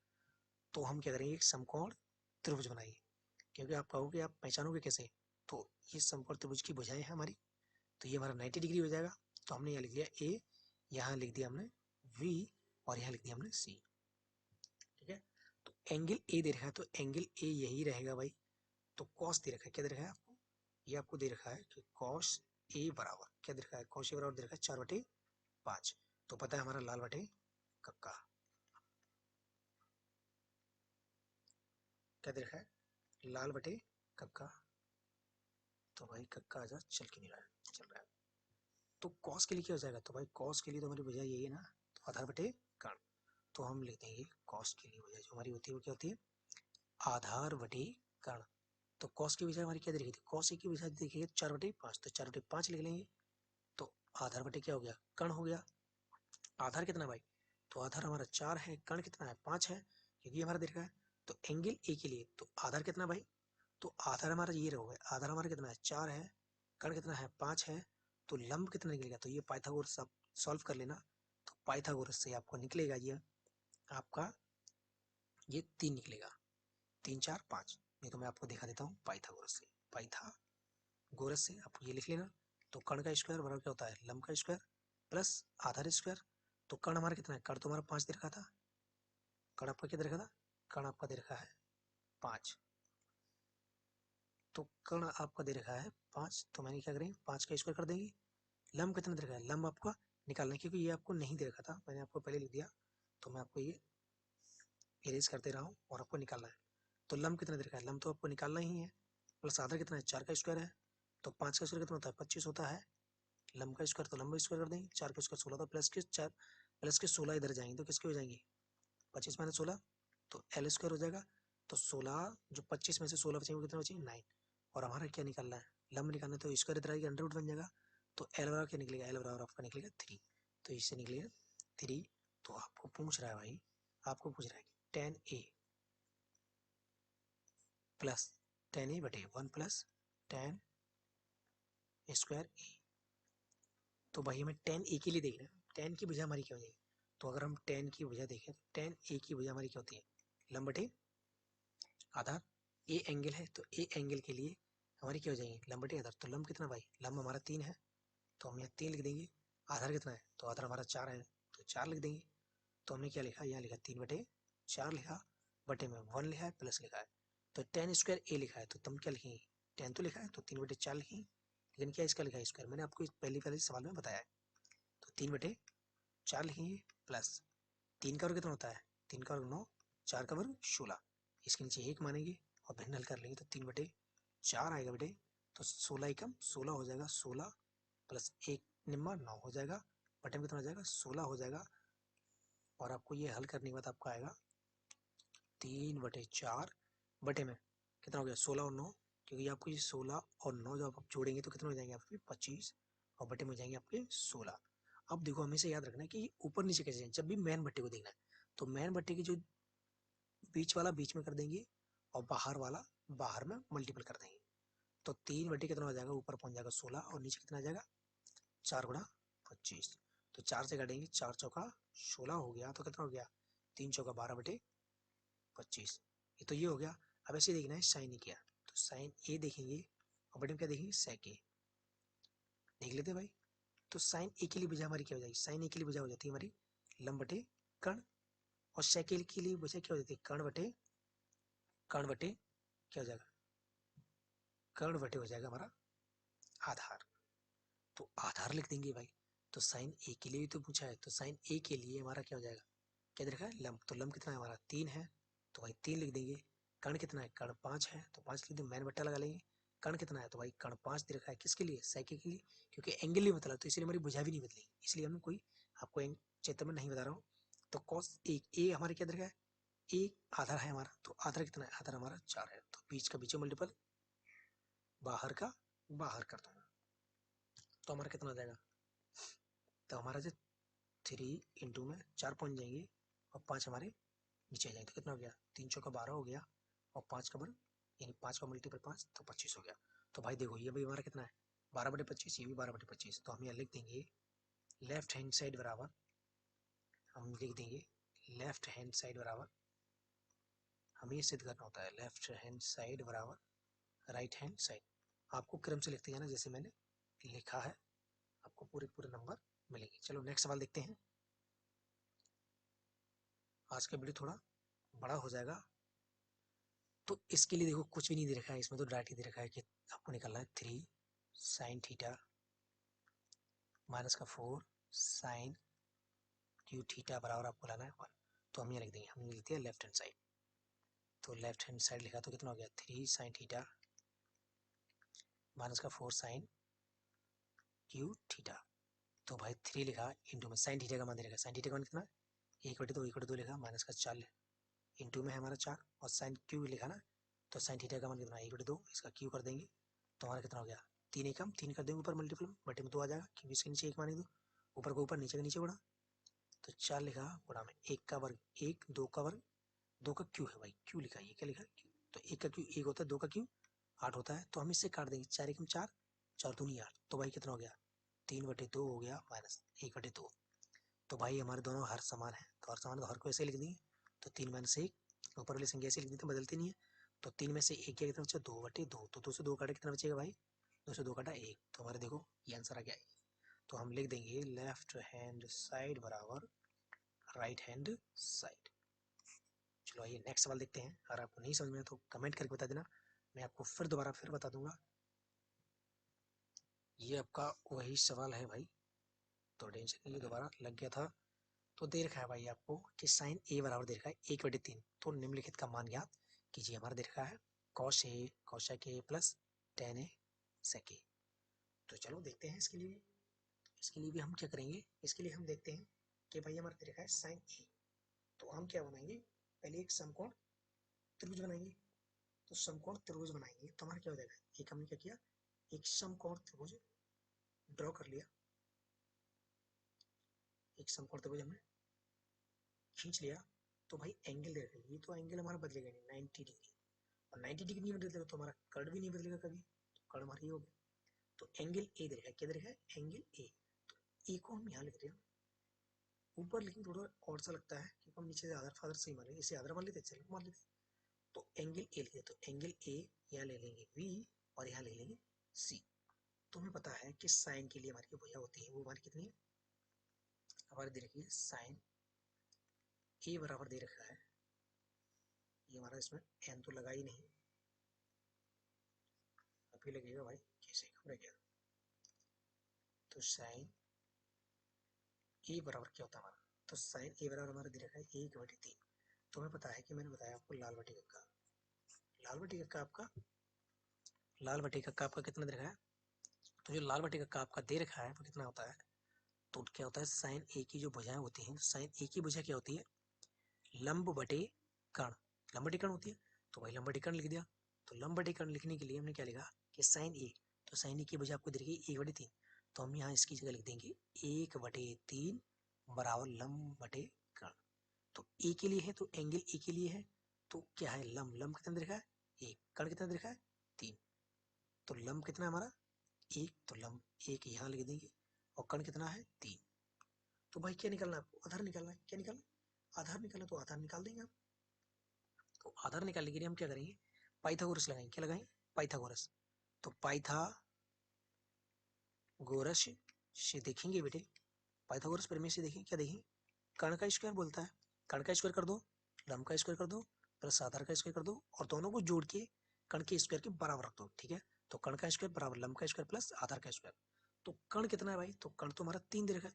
तो हम क्या करेंगे, एक समकोण त्रिभुज बनाइए, क्योंकि आप कहोगे आप पहचानोगे कैसे, तो ये समकोण त्रिभुज की भुजाएं हैं हमारी, तो ये हमारा 90 डिग्री हो जाएगा। तो हमने यहाँ लिख दिया ए, यहाँ लिख दिया हमने वी और यहाँ लिख दिया हमने सी, ठीक है। तो एंगल ए दे रखा है, तो एंगल ए यही रहेगा भाई। तो कॉस दे रखा है, क्या दे रखा है आपको, ये आपको दे रखा है कि कॉस ए बराबर क्या दे रखा है, कॉस ए बराबर दे रखा है 4/5। तो पता है हमारा लाल बटे कक्का क्या दे रखा है, लाल बटे कक्का। तो भाई कक्का आजा चल के नहीं रहा है, चल रहा है। तो कॉस के लिए क्या हो जाएगा, तो भाई कॉस के लिए तो हमारी वजह यही है ना, तो आधार बटे कर्ण। तो हम लिख देंगे कॉस के लिए वजह जो हमारी होती है वो क्या होती है, आधार बटे कर्ण। तो कॉस की वजह हमारी क्या दे रही थी, कॉस की वजह देखिए 4/5, तो 4/5 लिख लेंगे। तो आधार बटे क्या हो गया, कर्ण हो गया। आधार कितना भाई, तो आधार हमारा 4 है, कर्ण कितना है 5 है, क्योंकि हमारा दे रखा है। तो एंगल ए के लिए तो आधार कितना भाई, तो आधार हमारा ये रहोगे, आधार हमारा कितना है 4 है, कर्ण कितना है 5 है। तो लंब कितना निकलेगा, तो ये पाइथागोरस आप सॉल्व कर लेना। तो पाइथागोरस से आपको निकलेगा ये आपका ये 3 निकलेगा, 3 4 5। नहीं तो मैं आपको दिखा देता हूँ पाइथागोरस से, पाइथागोरस से आप ये लिख लेना। तो कर्ण का स्क्वायर बराबर क्या होता है, लंब का स्क्वायर प्लस आधार स्क्वायर। तो कर्ण हमारा कितना है, कर्ण तो हमारा 5 दे रखा था, कर्ण आपका क्या दे रखा था, कर्ण आपका दे रखा है 5। तो कर्ण आपका दे रखा है 5, तो मैंने क्या करेंगे 5 का स्क्वायर कर देंगे। लंब कितना दे रखा है, लंब आपका निकालना है, क्योंकि ये आपको नहीं दे रखा था, मैंने आपको पहले लिख दिया। तो मैं आपको ये इरेज कर दे रहा हूँ और आपको निकालना है। तो लंब कितना दे रखा है, लंब तो आपको निकालना ही है। प्लस आधार कितना है, 4 का स्क्वायर है, तो 5 का स्क्वायर कितना होता है 25 होता है। लंब का स्क्वायर तो लंब स्क्वायर कर देंगे, 4 का स्क्वायर 16 था, प्लस के 4 प्लस के 16 इधर जाएंगे तो किसके हो जाएंगे 25 माइनस 16, तो एल स्क्वायर हो जाएगा। तो 16 जो 25 में से 16 बचेंगे कितना बचेंगे 9। और हमारा क्या निकालना है, लंब निकालना है, तो स्क्वायर इधर आएगा अंडर रूट बन जाएगा। तो एल बराबर क्या निकलेगा, एल बराबर आपका निकलेगा 3। तो इससे निकलेगा 3। तो आपको पूछ रहा है भाई, आपको पूछ रहा है कि 10a प्लस 10a बटे 1 प्लस 10 स्क्वायर ए। तो भाई हमें 10a के लिए देखना है, 10 की वजह हमारी क्या हो जाएगी। तो अगर हम 10 की वजह देखें तो 10a की वजह हमारी क्या होती है, लंब बटे आधार। ए एंगल है तो ए एंगल के लिए हमारी क्या हो जाएगी, लंब बटे आधार। तो लंब कितना भाई, लंब हमारा 3 है, तो हम यहाँ 3 लिख देंगे। आधार कितना है, तो आधार हमारा 4 है, तो 4 लिख देंगे। तो हमने क्या लिखा, यहाँ लिखा 3/4 लिखा, बटे में 1 लिखा है, प्लस लिखा है। तो 10 स्क्वायर ए लिखा है, तो तुम क्या लिखेंगे 10 तो लिखा है, तो 3/4 लिखेंगे। लेकिन क्या इसका लिखा है स्क्वायर, मैंने आपको पहले सवाल में बताया है। तो 3/4 लिखेंगे, प्लस 3 का वर्ग कितना होता है, 3 का वर्ग 9, 4 का वर्ग 16, इसके नीचे 1 मानेंगे और भिन्न हल कर लेंगे। तो 3/4 आएगा बेटे, तो 16 एकम 16 हो जाएगा, 16 प्लस 1 निम्मा 9 हो जाएगा, बटे में कितना हो जाएगा 16 हो जाएगा। और आपको ये हल करने के बाद आपका आएगा 3/4 बटे में कितना हो गया 16 और 9, क्योंकि आपको ये 16 और 9 जब आप जोड़ेंगे तो कितने हो जाएंगे आपके 25, और बटे में हो जाएंगे आपके 16। अब देखो हमेशा याद रखना है कि ऊपर नीचे कैसे जाए, जब भी मैन बट्टे को देखना है तो मैन बट्टे की जो बीच वाला बीच में कर देंगे और बाहर वाला बाहर में मल्टीपल कर देंगे। तो 3/, कितना हो जाएगा ऊपर पहुंच जाएगा 16 और नीचे कितना आ जाएगा 4 × 25। तो 4 से काटेंगे, 4 चौका 16 हो गया, तो कितना हो गया 3 चौका 12/25। ये तो ये हो गया। अब ऐसे देखना है साइन ए क्या, तो साइन ए देखेंगे और बटे में क्या देखेंगे सेक ए, देख लेते भाई। तो साइन ए के लिए वजह हमारी क्या हो जाएगी, साइन ए के लिए वजह हो जाती है हमारी लंब बटे कर्ण, और सेक ए के लिए वजह क्या हो जाती है कर्ण बटे क्या हो जाएगा, कर्ण बटे हो जाएगा हमारा आधार। तो आधार लिख देंगे भाई। तो साइन ए के लिए भी तो पूछा है, तो साइन ए के लिए हमारा क्या हो जाएगा, क्या दे रखा है लंब, तो लंब कितना है हमारा 3 है, तो भाई 3 लिख देंगे। कर्ण कितना है, कर्ण 5 है, तो 5 लिख देंगे, मैन बट्टा लगा लेंगे। कर्ण कितना है, तो भाई कर्ण 5 दे रखा है, किसके लिए साइक के लिए, क्योंकि एंगल नहीं बदला तो इसलिए हमारी भुजा भी नहीं बदलेगी, इसलिए हम कोई आपको चित्र में नहीं बता रहा हूँ। तो कॉस ए हमारे क्या दे रखा है, ए आधार है हमारा, तो आधार कितना है, आधार हमारा 4 है, तो बीच का बीच मल्टीपल बाहर का बाहर कर दूंगा। तो हमारा कितना आ जाएगा, तो हमारा जो 3 इंटू में 4 पहुंच जाएंगे और 5 हमारे नीचे आ जाएंगे, तो कितना हो गया 3 चौका 12 हो गया, और 5 का वर्ग यानी 5 का मल्टीपल 5 तो 25 हो गया। तो भाई देखो ये भाई हमारा कितना है 12/25, ये भी 12/25, तो हम यहाँ लिख देंगे लेफ्ट हैंड साइड बराबर, हम लिख देंगे लेफ्ट हैंड साइड बराबर, हमें ये सिद्ध करना होता है लेफ्ट हैंड साइड बराबर राइट हैंड साइड। आपको क्रम से लिखते जाना जैसे मैंने लिखा है, आपको पूरे पूरे नंबर मिलेंगे। चलो नेक्स्ट सवाल देखते हैं। आज का वीडियो थोड़ा बड़ा हो जाएगा, तो इसके लिए देखो कुछ भी नहीं दे रखा है, इसमें तो डायरेक्ट ही दे रखा है कि आपको निकालना है 3 sin थीटा माइनस का 4 साइन क्यू थीटा बराबर आपको लाना है 1। तो हम ये लिख देंगे, हमने लिख दिया लेफ्ट हैंड साइड। तो लेफ्ट हैंड साइड लिखा तो कितना हो गया 3 साइन थीटा माइनस का 4 साइन क्यू थीटा। तो भाई 3 लिखा इंटू में साइन थीटा का मान दे रखा, साइन थीटा का मान कितना 1/2 लिखा माइनस का 4 इंटू में है हमारा 4 और साइन क्यू लिखा ना, तो साइन थीटा का मान कितना 1/2, इसका क्यू कर देंगे तो हमारा कितना हो गया 3 एकम 3 कर देंगे ऊपर मल्टीपल बटे में 2 आ जाएगा क्योंकि इसके नीचे 1 माने दो, ऊपर को ऊपर नीचे का नीचे गुणा। तो 4 लिखा गुणा में 1 का वर्ग 1 2 का वर्ग 2 का क्यू है भाई, क्यू लिखा, ये क्या लिखा क्यू। तो 1 का क्यू 1 होता है, 2 का क्यू 8 होता है, तो हम इससे काट देंगे 4 एकम 4 4 दूनी 8। तो भाई कितना हो गया 3/2 हो गया माइनस 1/2। तो भाई हमारे दोनों हर समान है, तो हर समान तो हर को ऐसे लिख देंगे। तो 3 माइनस 1 ऊपर वाली संख्या ऐसे लिख देते, बदलती नहीं है। तो 3 में से 1 क्या कितना बचा 2/2, तो 2 से 2 काटा कितना बचेगा भाई 2 से 2 काटा 1। तो हमारे देखो ये आंसर आ गया। तो हम लिख देंगे लेफ्ट हैंड साइड बराबर राइट हैंड साइड। चलो आइए नेक्स्ट सवाल देखते हैं। अगर आपको नहीं समझ में तो कमेंट करके बता देना, मैं आपको फिर दोबारा फिर बता दूंगा। ये आपका वही सवाल है भाई, तो टेंशन नहीं, दोबारा लग गया था। तो दे रखा है भाई आपको कि साइन ए बराबर दे रखा है 1/3। तो निम्नलिखित का मान ज्ञात कीजिए। हमारा दे रखा है cos A cosec A plus ten ए सेक ए। तो चलो देखते हैं इसके लिए भी हम क्या करेंगे। इसके लिए हम देखते हैं कि भाई हमारा दे रखा है साइन ए, तो हम क्या बनाएंगे पहले एक समकोण त्रिभुज बनाएंगे। तो समकोण त्रिभुज बनाएंगे तो हमारा क्या हो जाएगा, एक हमने क्या किया एक समकोण त्रिभुज ड्रॉ कर लिया, एक समकोण त्रिभुज हमने खींच लिया। तो भाई एंगल दे रखा है, ये तो एंगल हमारा बदलेगा नहीं 90 डिग्री, और 90 डिग्री नहीं बदलेगा तो हमारा कर्ड भी नहीं बदलेगा कभी, तो कर्ड हमारा ये हो गया। तो एंगल ए दे रखा है, क्या दे रखा है एंगल ए। तो ए को हम यहाँ लिख रहे हैं ऊपर, लेकिन थोड़ा और सा लगता है क्योंकि हम नीचे से आधार फादर से ही मान लेंगे, इसे आधार मान लेते चलो मान लेते। तो एंगल ए लिखे, तो एंगल ए यहाँ ले लेंगे वी और यहाँ ले लेंगे सी। तो हमें पता है कि साइन के लिए हमारी जो भुजा होती है वो हमारी कितनी है, हमारी दे रखी है साइन ए बराबर दे रखा है, ये हमारा इसमें एन तो लगा ही नहीं, अभी लगेगा भाई कैसे कम रह गया। तो साइन ए बराबर क्या होता है हमारा, तो साइन ए बराबर हमारा दे रखा है 1/3। तो हमें पता है कि मैंने बताया आपको लाल बटी का, लाल बटी का आपका लाल बटी का आपका कितना दे रखा है। तो जो लाल बटी का आपका दे रखा है वो कितना होता है, तो क्या होता है साइन ए की जो भुजाएं होती हैं, साइन ए की भुजा क्या होती है लंब बटे कर्ण, लंब बटे कर्ण होती है। तो भाई लंब बटे कर्ण लिख दिया। तो लंब बटे कर्ण लिखने के लिए हमने क्या लिखा कि साइन ए, तो साइन ए की भुजा आपको दे रखी है 1/3। तो हम यहाँ इसकी जगह लिख देंगे 1/3 बराबर लंब बटे कर्ण। तो ए के लिए है तो एंगल ए के लिए है, तो क्या है लंब, लंब कितना दे रखा है 1, कर्ण कितना दे रखा है 3। तो लंब कितना है हमारा 1, तो लंब 1 यहाँ लिख देंगे और कर्ण कितना है 3। तो भाई क्या निकालना है आपको, आधार निकालना है, क्या निकालना है आधार निकालना, तो आधार निकाल देंगे आप। तो आधार निकालने के लिए हम क्या करेंगे पाइथागोरस लगाएंगे, क्या लगाएंगे पाइथागोरस। तो पाइथागोरस से देखेंगे बेटे, पाइथागोरस प्रमेय से देखें क्या देखें, कर्ण का स्क्वायर बोलता है, कर्ण का स्क्वायर कर दो लंब का स्क्वायर कर दो प्लस आधार का स्क्वायर कर दो और दोनों को जोड़ के कर्ण के स्क्वायर के बराबर रख दो, ठीक है। तो कर्ण का स्क्वायर बराबर लंब का स्क्वायर प्लस आधार का स्क्वायर। तो कर्ण कितना है भाई, तो कर्ण तो हमारा 3 दे रखा है,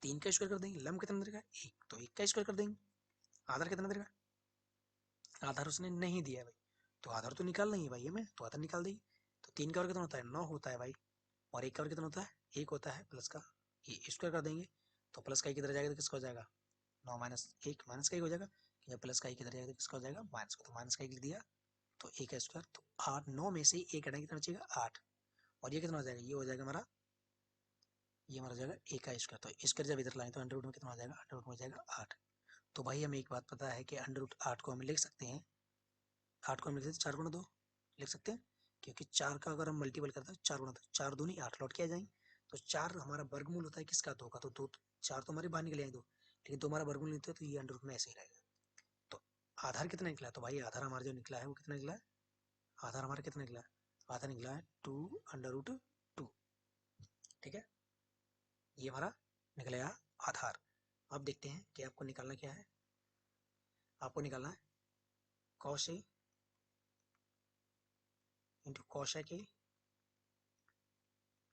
3 का स्क्वायर कर देंगे, लंब कितना दे रखा है 1, तो 1 का स्क्वायर कर देंगे, आधार कितना दे रखा है आधार उसने नहीं दिया है भाई, तो आधार तो निकालना ही है भाई हमें, तो आधार निकाल देंगे। तो 3 का वर्ग कितना होता है 9 होता है भाई, और 1 का वर्ग कितना होता है 1 होता है, प्लस का ये स्क्वायर कर देंगे। तो प्लस का 1 किधर जाएगा तो किसका हो जाएगा 9 माइनस 1 माइनस का 1 हो जाएगा, जब प्लस का 1 किधर जाएगा तो किसका हो जाएगा माइनस का, तो माइनस का 1 लिख दिया। तो 1 का स्क्वायर, तो 8 9 में से 1 हटाएंगे कितना बचेगा 8, और ये कितना हो जाएगा ये हो जाएगा हमारा, ये हमारा हो जाएगा 1 का स्क्वायर। तो स्क्वायर जब इधर लाएं तो अंडर रूट में कितना हो जाएगा, अंडर रूट में हो जाएगा 8। तो भाई हमें एक बात पता है कि अंडर रूट 8 को हम लिख सकते हैं, 8 को हम लिख सकते हैं 4 गुना 2 लिख सकते हैं, क्योंकि 4 का अगर हम मल्टीपल करते हैं 4 गुना 2 4 दूनी 8 लौट के आ जाएंगे। तो 4 हमारा वर्गमूल होता है किसका 2 का, तो 2 4 तो हमारे बाहर निकले हैं 2, लेकिन 2 हमारा वर्गमूल नहीं होता, तो ये अंडर रूट में ऐसे ही रहेगा। तो आधार कितना निकला है, तो भाई आधार हमारा जो निकला है वो कितना निकला है, आधार हमारा कितना निकला है, आधार निकला है 2√2, ठीक है। ये हमारा निकल गया आधार। अब देखते हैं कि आपको निकालना क्या है, आपको निकालना है cos A into cosec A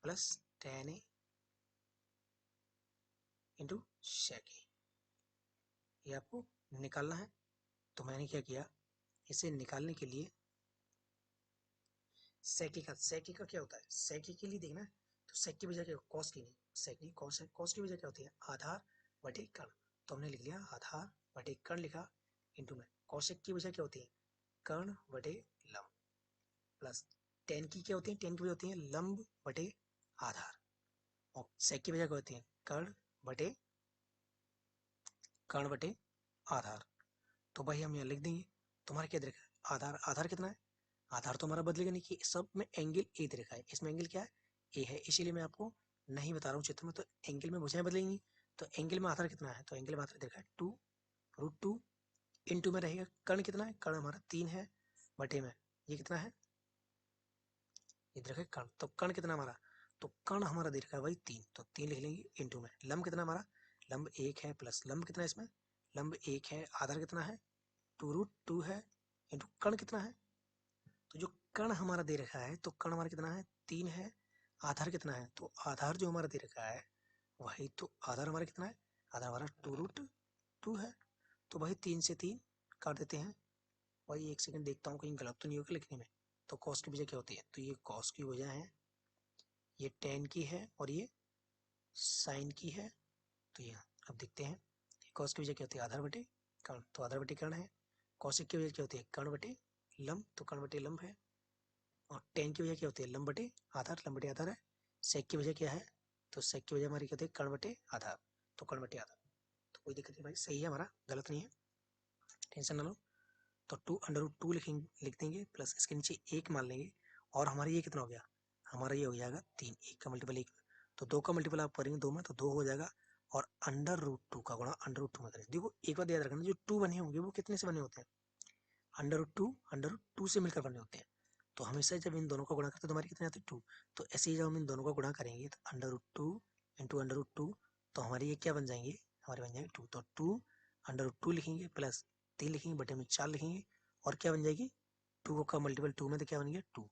plus tan A into sec A, ये आपको निकालना है। तो मैंने क्या किया, इसे निकालने के लिए sec A का क्या होता है, sec A के लिए देखना है तो sec की वजह क्या, cos की नहीं, sec की cos है, cos की वजह क्या होती है, आधार बटे कर्ण। तो हमने लिख लिया आधार बटे कर्ण लिखा इंटू में cosec की वजह क्या होती है, कर्ण बटे लंब, प्लस tan की क्या होती है, tan की वजह होती है लंब बटे आधार, और sec की वजह क्या होती है, कर्ण बटे आधार। तो भाई हम यहाँ लिख देंगे, तुम्हारा क्या दे रखा है, आधार, आधार कितना है, आधार तो हमारा बदलेगा नहीं कि सब में एंगल ए दे रखा है, इसमें एंगल क्या है, ए है, इसीलिए मैं आपको नहीं बता रहा हूँ चित्र में, तो एंगल में भुजाएं बदलेंगी। तो एंगल में आधार कितना है, तो एंगल में आधार दे रखा है 2√2 इंटू में रहेगा कर्ण कितना है, कर्ण हमारा 3 है बटे में ये कितना है, ये दे रखा है कर्ण, तो कर्ण कितना हमारा, तो कर्ण हमारा दे रखा है भाई 3, तो 3 लिख लेंगे इंटू में लंब कितना हमारा, लंब 1 है, प्लस लंब कितना है इसमें, लंब 1 है, आधार कितना है 2√2 है, इंटू कर्ण कितना है, तो जो कर्ण हमारा दे रखा है तो कर्ण हमारा कितना है 3 है, आधार कितना है, तो आधार जो हमारा दे रखा है वही, तो आधार हमारा कितना है, आधार हमारा 2√2 है। तो भाई 3 से 3 काट देते हैं, भाई एक सेकंड देखता हूँ कहीं गलत तो नहीं होगा लिखने में। तो कॉस की वजह क्या होती है, तो ये कॉस की वजह है, ये टेन की है और ये साइन की है। तो ये अब देखते हैं कॉस की वजह क्या होती है, आधार बटे कर्ण, तो आधार बटे कर्ण है। कॉसिक की वजह क्या होती है, कर्ण बटे लंब, तो कर्ण बटे लंब है। और टेन की वजह क्या होती है, लंब बटे आधार, लंब बटे आधार है। सेक की वजह क्या है, तो सेक की वजह हमारी क्या होती है, कर्ण बटे आधार, तो कर्ण बटे आधार। तो कोई दिक्कत नहीं भाई, सही है हमारा, गलत नहीं है, टेंशन ना लो। तो 2√2 लिख देंगे, प्लस इसके नीचे 1 मान लेंगे, और हमारा ये कितना हो गया, हमारा ये हो जाएगा 3, 1 का मल्टीपल 1, तो 2 का मल्टीपल आप करेंगे 2 में तो 2 हो जाएगा, और √2 का गुणा √2 में करें। देखो एक बात याद रखना, जो 2 बने होंगे वो कितने से बने होते हैं, √2 से मिलकर बने होते हैं। तो हमेशा जब इन दोनों का गुणा करते हैं तो हमारी कितने आते हैं 2, तो ऐसे ही जब हम इन दोनों का गुणा करेंगे तो √2 इंटू √2, तो हमारे ये क्या बन जाएंगे, हमारे बन जाएंगे 2, तो 2 लिखेंगे, प्लस 3 लिखेंगे, बटे में 4 लिखेंगे, और क्या बन जाएगी 2 का मल्टीपल 2 में तो क्या बन गया 2,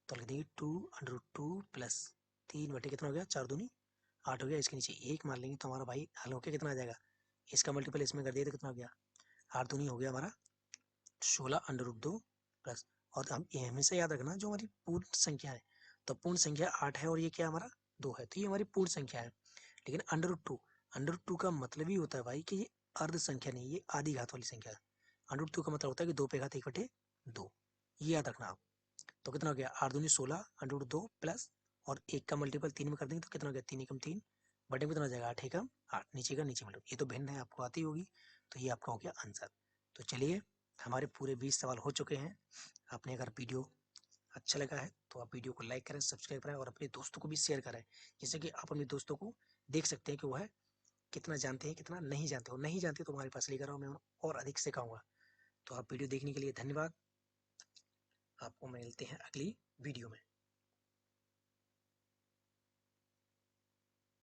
तो लिख देंगे 2√2 प्लस 3 बटे कितना हो गया 4 दूनी 8 हो गया, इसके नीचे 1 मान लेंगे तो हमारा भाई हल होकर कितना आ जाएगा, इसका मल्टीपल इसमें कर दिया तो कितना हो गया 8 दूनी हो गया हमारा 16√2 प्लस, और हम ये हमेशा याद रखना जो हमारी पूर्ण संख्या है, तो पूर्ण संख्या 8 है और ये क्या हमारा 2 है, तो ये हमारी पूर्ण संख्या है। लेकिन √2 का मतलब ही होता है भाई कि ये अर्ध संख्या नहीं, ये आधी घात वाली संख्या है। √2 का मतलब होता है कि 2 पे घात 1/2, ये याद रखना आप। तो कितना हो गया 8 दूनी 16 √2 प्लस, और 1 का मल्टीपल 3 में कर देंगे तो कितना हो गया 3 एकम 3, बटे में कितना हो जाएगा 8 एकम 8, नीचे का नीचे मल्टीपल, ये तो भिन्न है आपको आती होगी, तो ये आपका हो गया आंसर। तो चलिए हमारे पूरे 20 सवाल हो चुके हैं। आपने अगर वीडियो अच्छा लगा है तो आप वीडियो को लाइक करें, सब्सक्राइब करें और अपने दोस्तों को भी शेयर करें, जिससे कि आप अपने दोस्तों को देख सकते हैं कि वह कितना जानते हैं कितना नहीं जानते हो, नहीं जानते तो हमारे पास लेकर आओ, मैं और अधिक सिखाऊंगा। तो आप वीडियो देखने के लिए धन्यवाद, आपको मिलते हैं अगली वीडियो में।